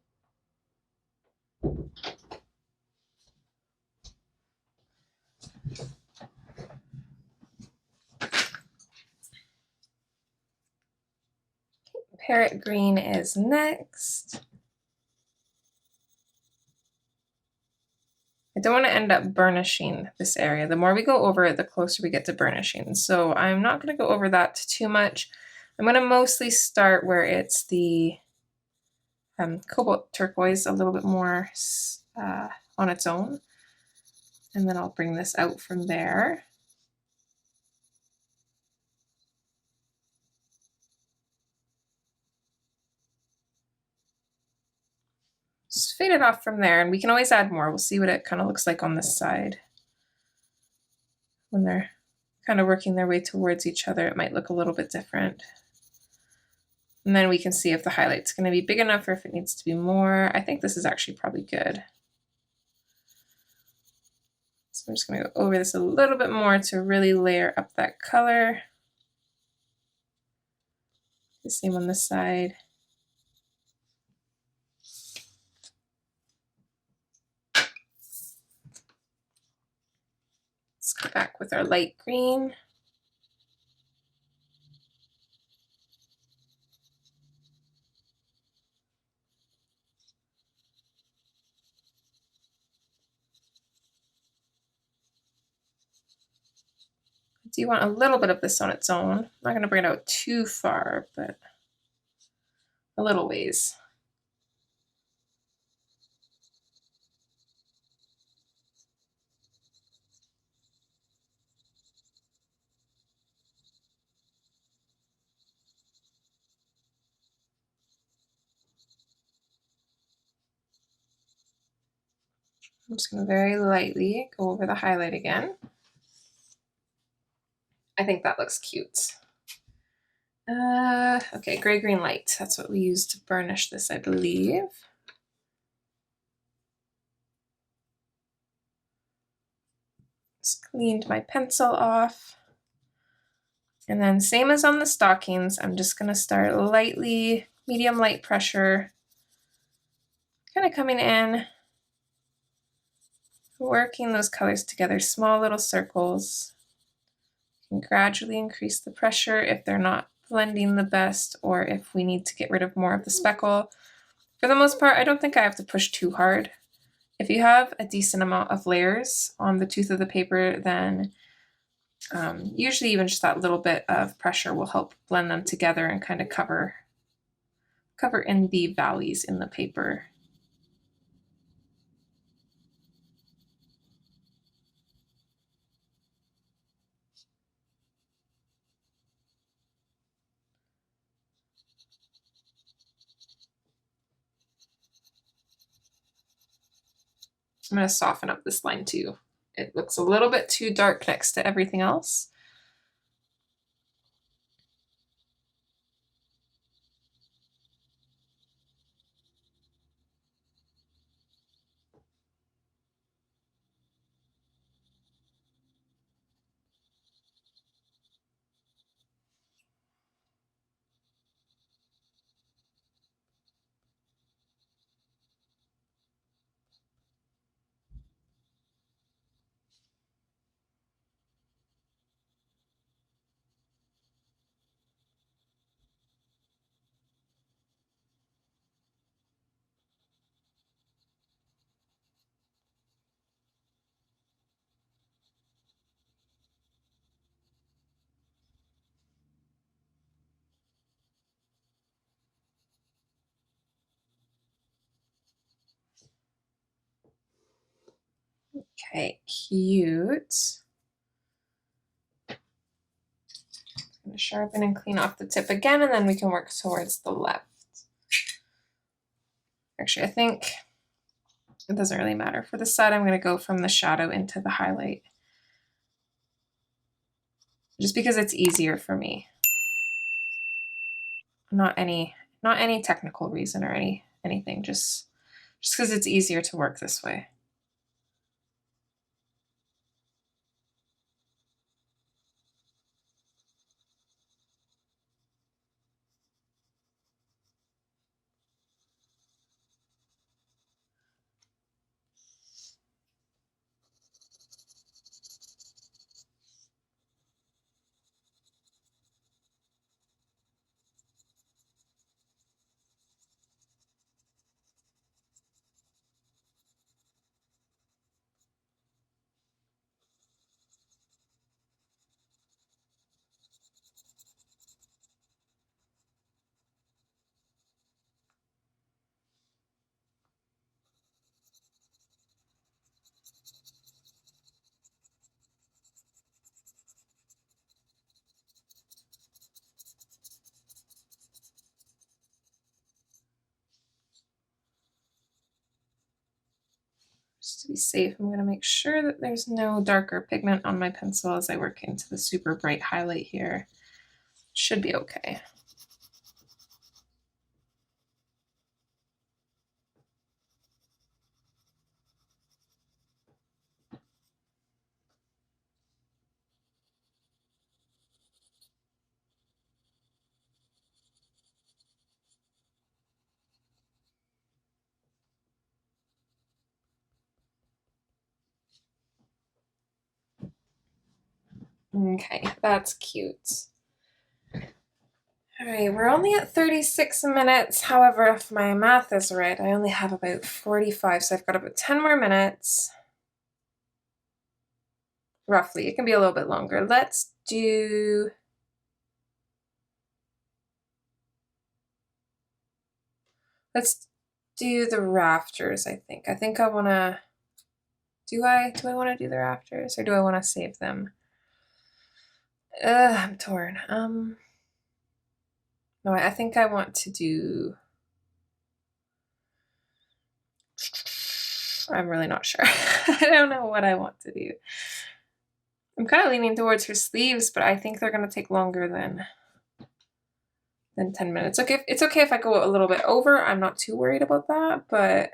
Parrot green is next. I don't want to end up burnishing this area. The more we go over it, the closer we get to burnishing. So I'm not going to go over that too much. I'm going to mostly start where it's the cobalt turquoise a little bit more on its own. And then I'll bring this out from there. Just fade it off from there, and we can always add more. We'll see what it kind of looks like on this side. When they're kind of working their way towards each other, it might look a little bit different. And then we can see if the highlight's going to be big enough or if it needs to be more. I think this is actually probably good. So I'm just going to go over this a little bit more to really layer up that color. The same on this side. Let's go back with our light green. I do want a little bit of this on its own. I'm not going to bring it out too far, but a little ways. I'm just going to very lightly go over the highlight again. I think that looks cute. Okay, gray green light. That's what we used to burnish this, I believe. Just cleaned my pencil off. And then same as on the stockings, I'm just gonna start lightly, medium light pressure, kind of coming in, working those colors together, small little circles. You can gradually increase the pressure if they're not blending the best, or if we need to get rid of more of the speckle. For the most part, I don't think I have to push too hard. If you have a decent amount of layers on the tooth of the paper, then usually even just that little bit of pressure will help blend them together and kind of cover in the valleys in the paper. I'm going to soften up this line too. It looks a little bit too dark next to everything else. Okay, cute. I'm going to sharpen and clean off the tip again, and then we can work towards the left. Actually, I think it doesn't really matter. For the side, I'm going to go from the shadow into the highlight, just because it's easier for me. Not any technical reason or anything, just because it's easier to work this way. Just to be safe, I'm going to make sure that there's no darker pigment on my pencil as I work into the super bright highlight here. Should be okay. Okay, that's cute. All right, we're only at 36 minutes. However, if my math is right, I only have about 45, so I've got about 10 more minutes. Roughly, it can be a little bit longer. Let's do the rafters, I think. I think I want to do I want to do the rafters, or do I want to save them? I'm torn. No, I think I want to do. I'm really not sure. I don't know what I want to do. I'm kind of leaning towards her sleeves, but I think they're going to take longer than than 10 minutes. Okay, it's okay if I go a little bit over. I'm not too worried about that, but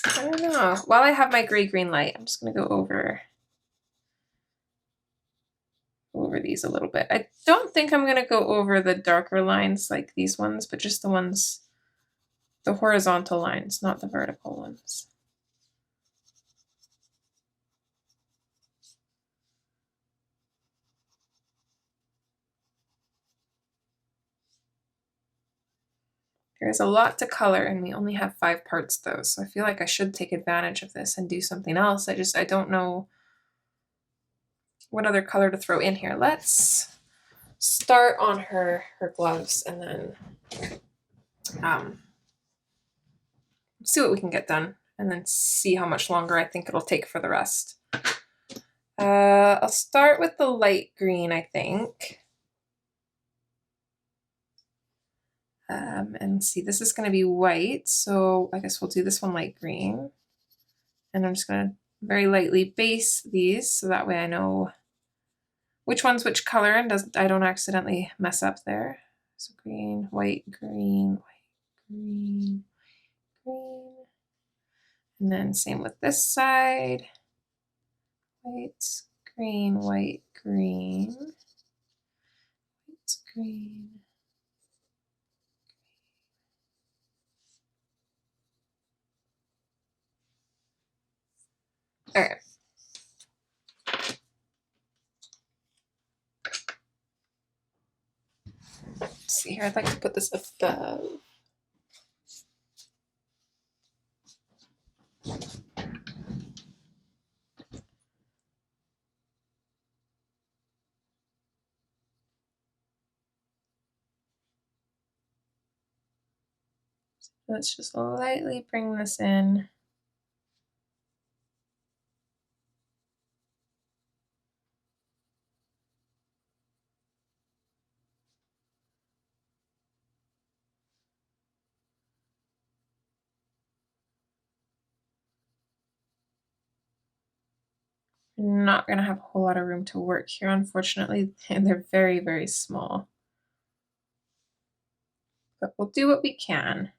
I don't know. While I have my gray-green light, I'm just gonna go over these a little bit. I don't think I'm gonna go over the darker lines like these ones, but just the ones, the horizontal lines, not the vertical ones. There's a lot to color and we only have 5 parts though, so I feel like I should take advantage of this and do something else. I don't know what other color to throw in here. Let's start on her gloves and then see what we can get done and then see how much longer I think it'll take for the rest. I'll start with the light green, I think. And see, this is going to be white, so I guess we'll do this one light green. And I'm just going to very lightly base these so that way I know which one's which color and I don't accidentally mess up there. So green, white, green, white, green, green. And then same with this side. White, green, white, green, white, green. All right. Let's see here, I'd like to put this above. Let's just lightly bring this in. I'm not going to have a whole lot of room to work here, unfortunately, and they're very, very small. But we'll do what we can.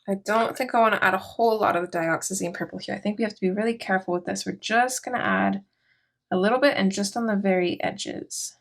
I don't think I want to add a whole lot of the dioxazine purple here. I think we have to be really careful with this. We're just going to add a little bit and just on the very edges.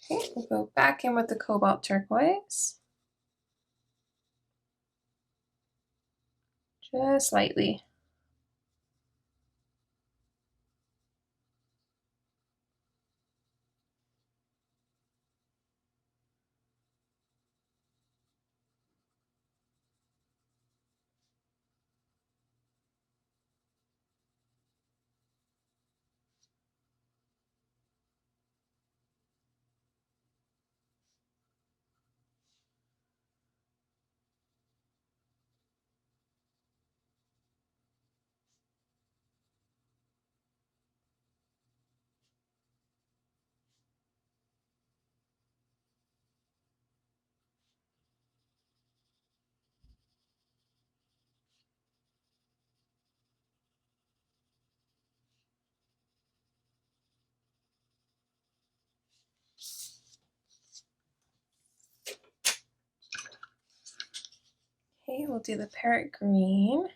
Okay, we'll go back in with the cobalt turquoise. Just lightly. Okay, we'll do the parrot green.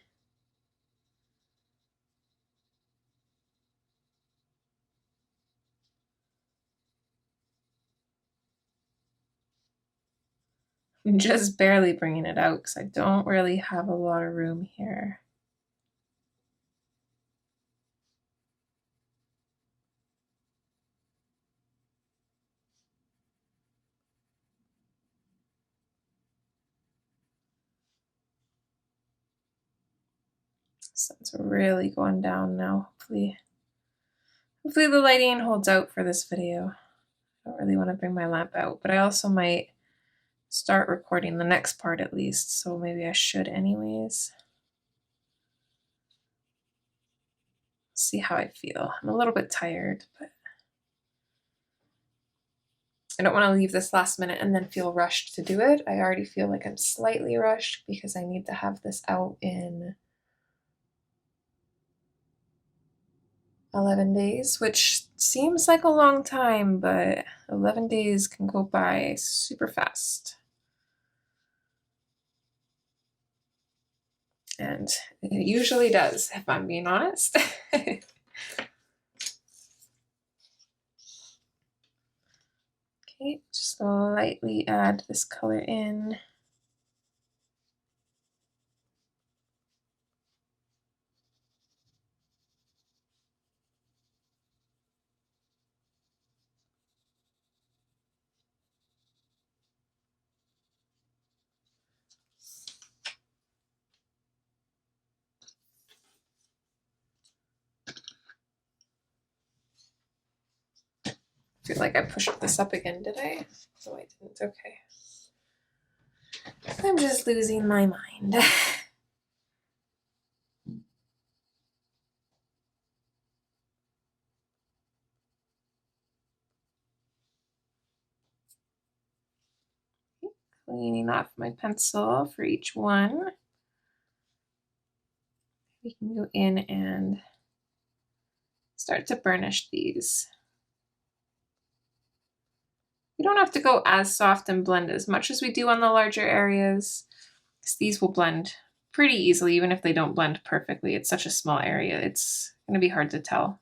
I'm just barely bringing it out because I don't really have a lot of room here. So it's really going down now. Hopefully the lighting holds out for this video. I don't really want to bring my lamp out, but I also might start recording the next part at least, so maybe I should anyways. See how I feel. I'm a little bit tired, but I don't want to leave this last minute and then feel rushed to do it. I already feel like I'm slightly rushed because I need to have this out in 11 days, which seems like a long time, but 11 days can go by super fast. And it usually does, if I'm being honest. Okay, just lightly add this color in. I feel like I pushed this up again, did I? No, I didn't. Okay. I'm just losing my mind. Cleaning off my pencil for each one. We can go in and start to burnish these. You don't have to go as soft and blend as much as we do on the larger areas, because these will blend pretty easily, even if they don't blend perfectly. It's such a small area, it's going to be hard to tell.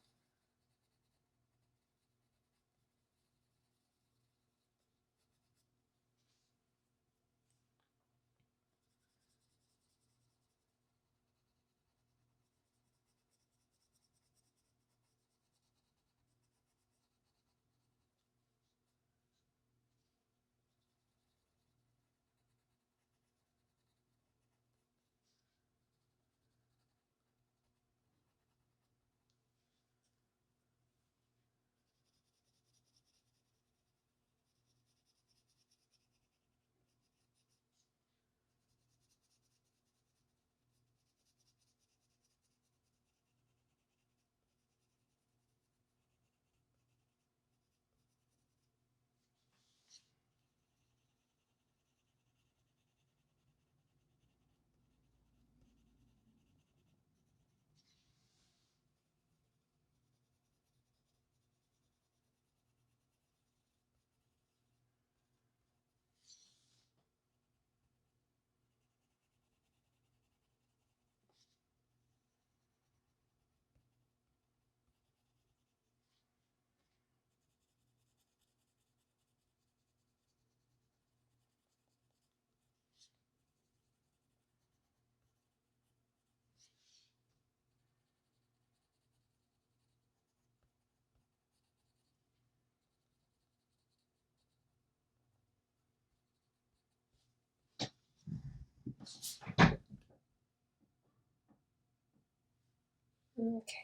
Okay,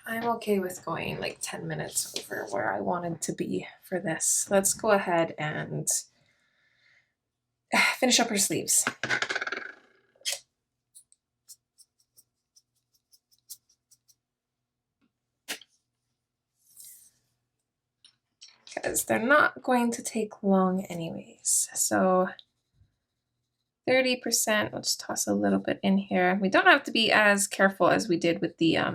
I'm okay with going like 10 minutes over where I wanted to be for this. Let's go ahead and finish up her sleeves. Because they're not going to take long anyways. So 30%, let's toss a little bit in here. We don't have to be as careful as we did with the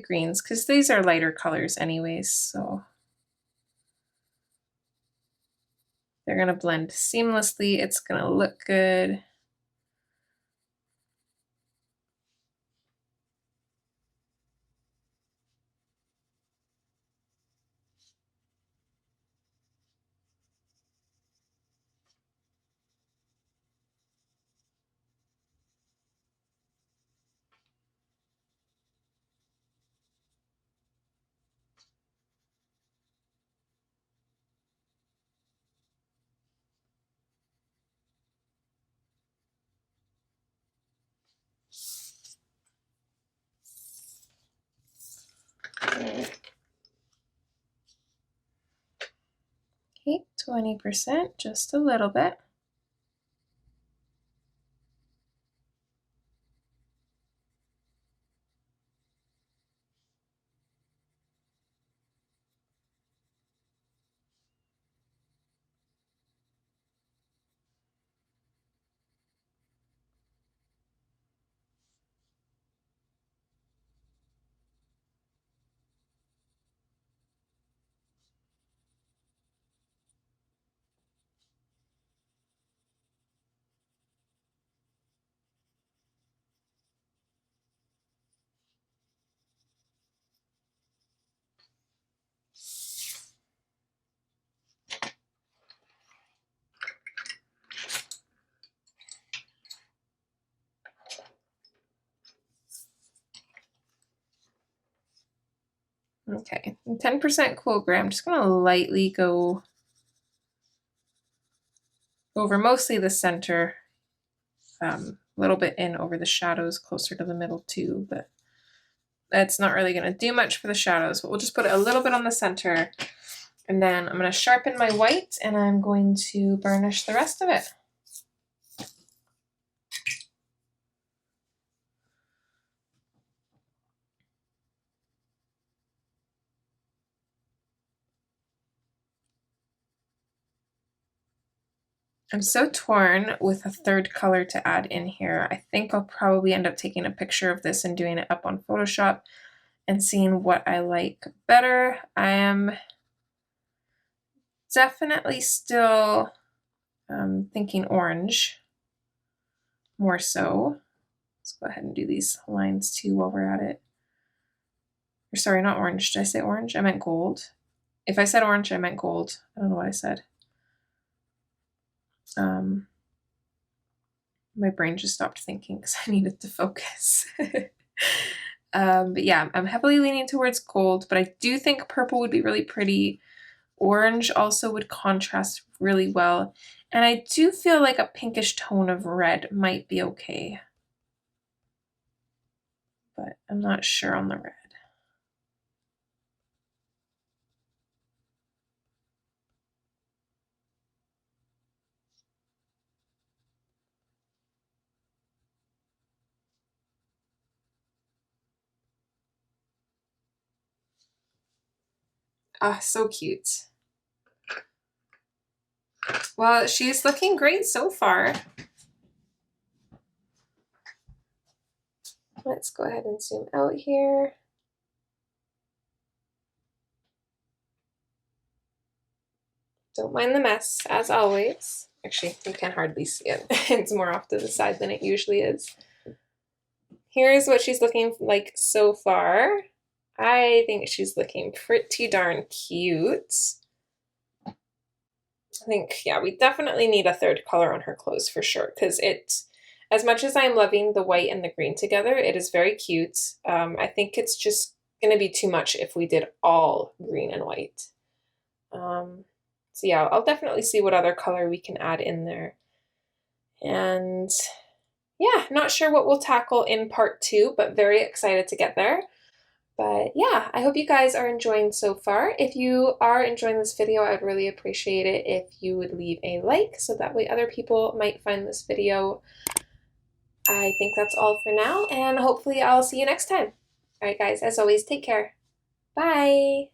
greens, because these are lighter colors anyways, so They're gonna blend seamlessly. It's gonna look good. Okay, 20%, just a little bit. Okay, 10% cool gray. I'm just gonna lightly go over mostly the center, a little bit in over the shadows closer to the middle too, but that's not really gonna do much for the shadows, but we'll just put a little bit on the center, and then I'm gonna sharpen my white and I'm going to burnish the rest of it. I'm so torn with a third color to add in here. I think I'll probably end up taking a picture of this and doing it up on Photoshop and seeing what I like better. I am definitely still thinking orange more so. Let's go ahead and do these lines too while we're at it. Or sorry, not orange. Did I say orange? I meant gold. If I said orange, I meant gold. I don't know what I said. My brain just stopped thinking because I needed to focus. But yeah, I'm heavily leaning towards gold, but I do think purple would be really pretty. Orange also would contrast really well. And I do feel like a pinkish tone of red might be okay. But I'm not sure on the red. Ah, so cute. Well, she's looking great so far. Let's go ahead and zoom out here. Don't mind the mess, as always. Actually, you can hardly see it. It's more off to the side than it usually is. Here's what she's looking like so far. I think she's looking pretty darn cute. I think, yeah, we definitely need a third color on her clothes for sure, because as much as I'm loving the white and the green together, it is very cute. I think it's just going to be too much if we did all green and white. So yeah, I'll definitely see what other color we can add in there. And yeah, not sure what we'll tackle in part 2, but very excited to get there. But yeah, I hope you guys are enjoying so far. If you are enjoying this video, I would really appreciate it if you would leave a like, so that way other people might find this video. I think that's all for now, and hopefully I'll see you next time. All right, guys, as always, take care. Bye.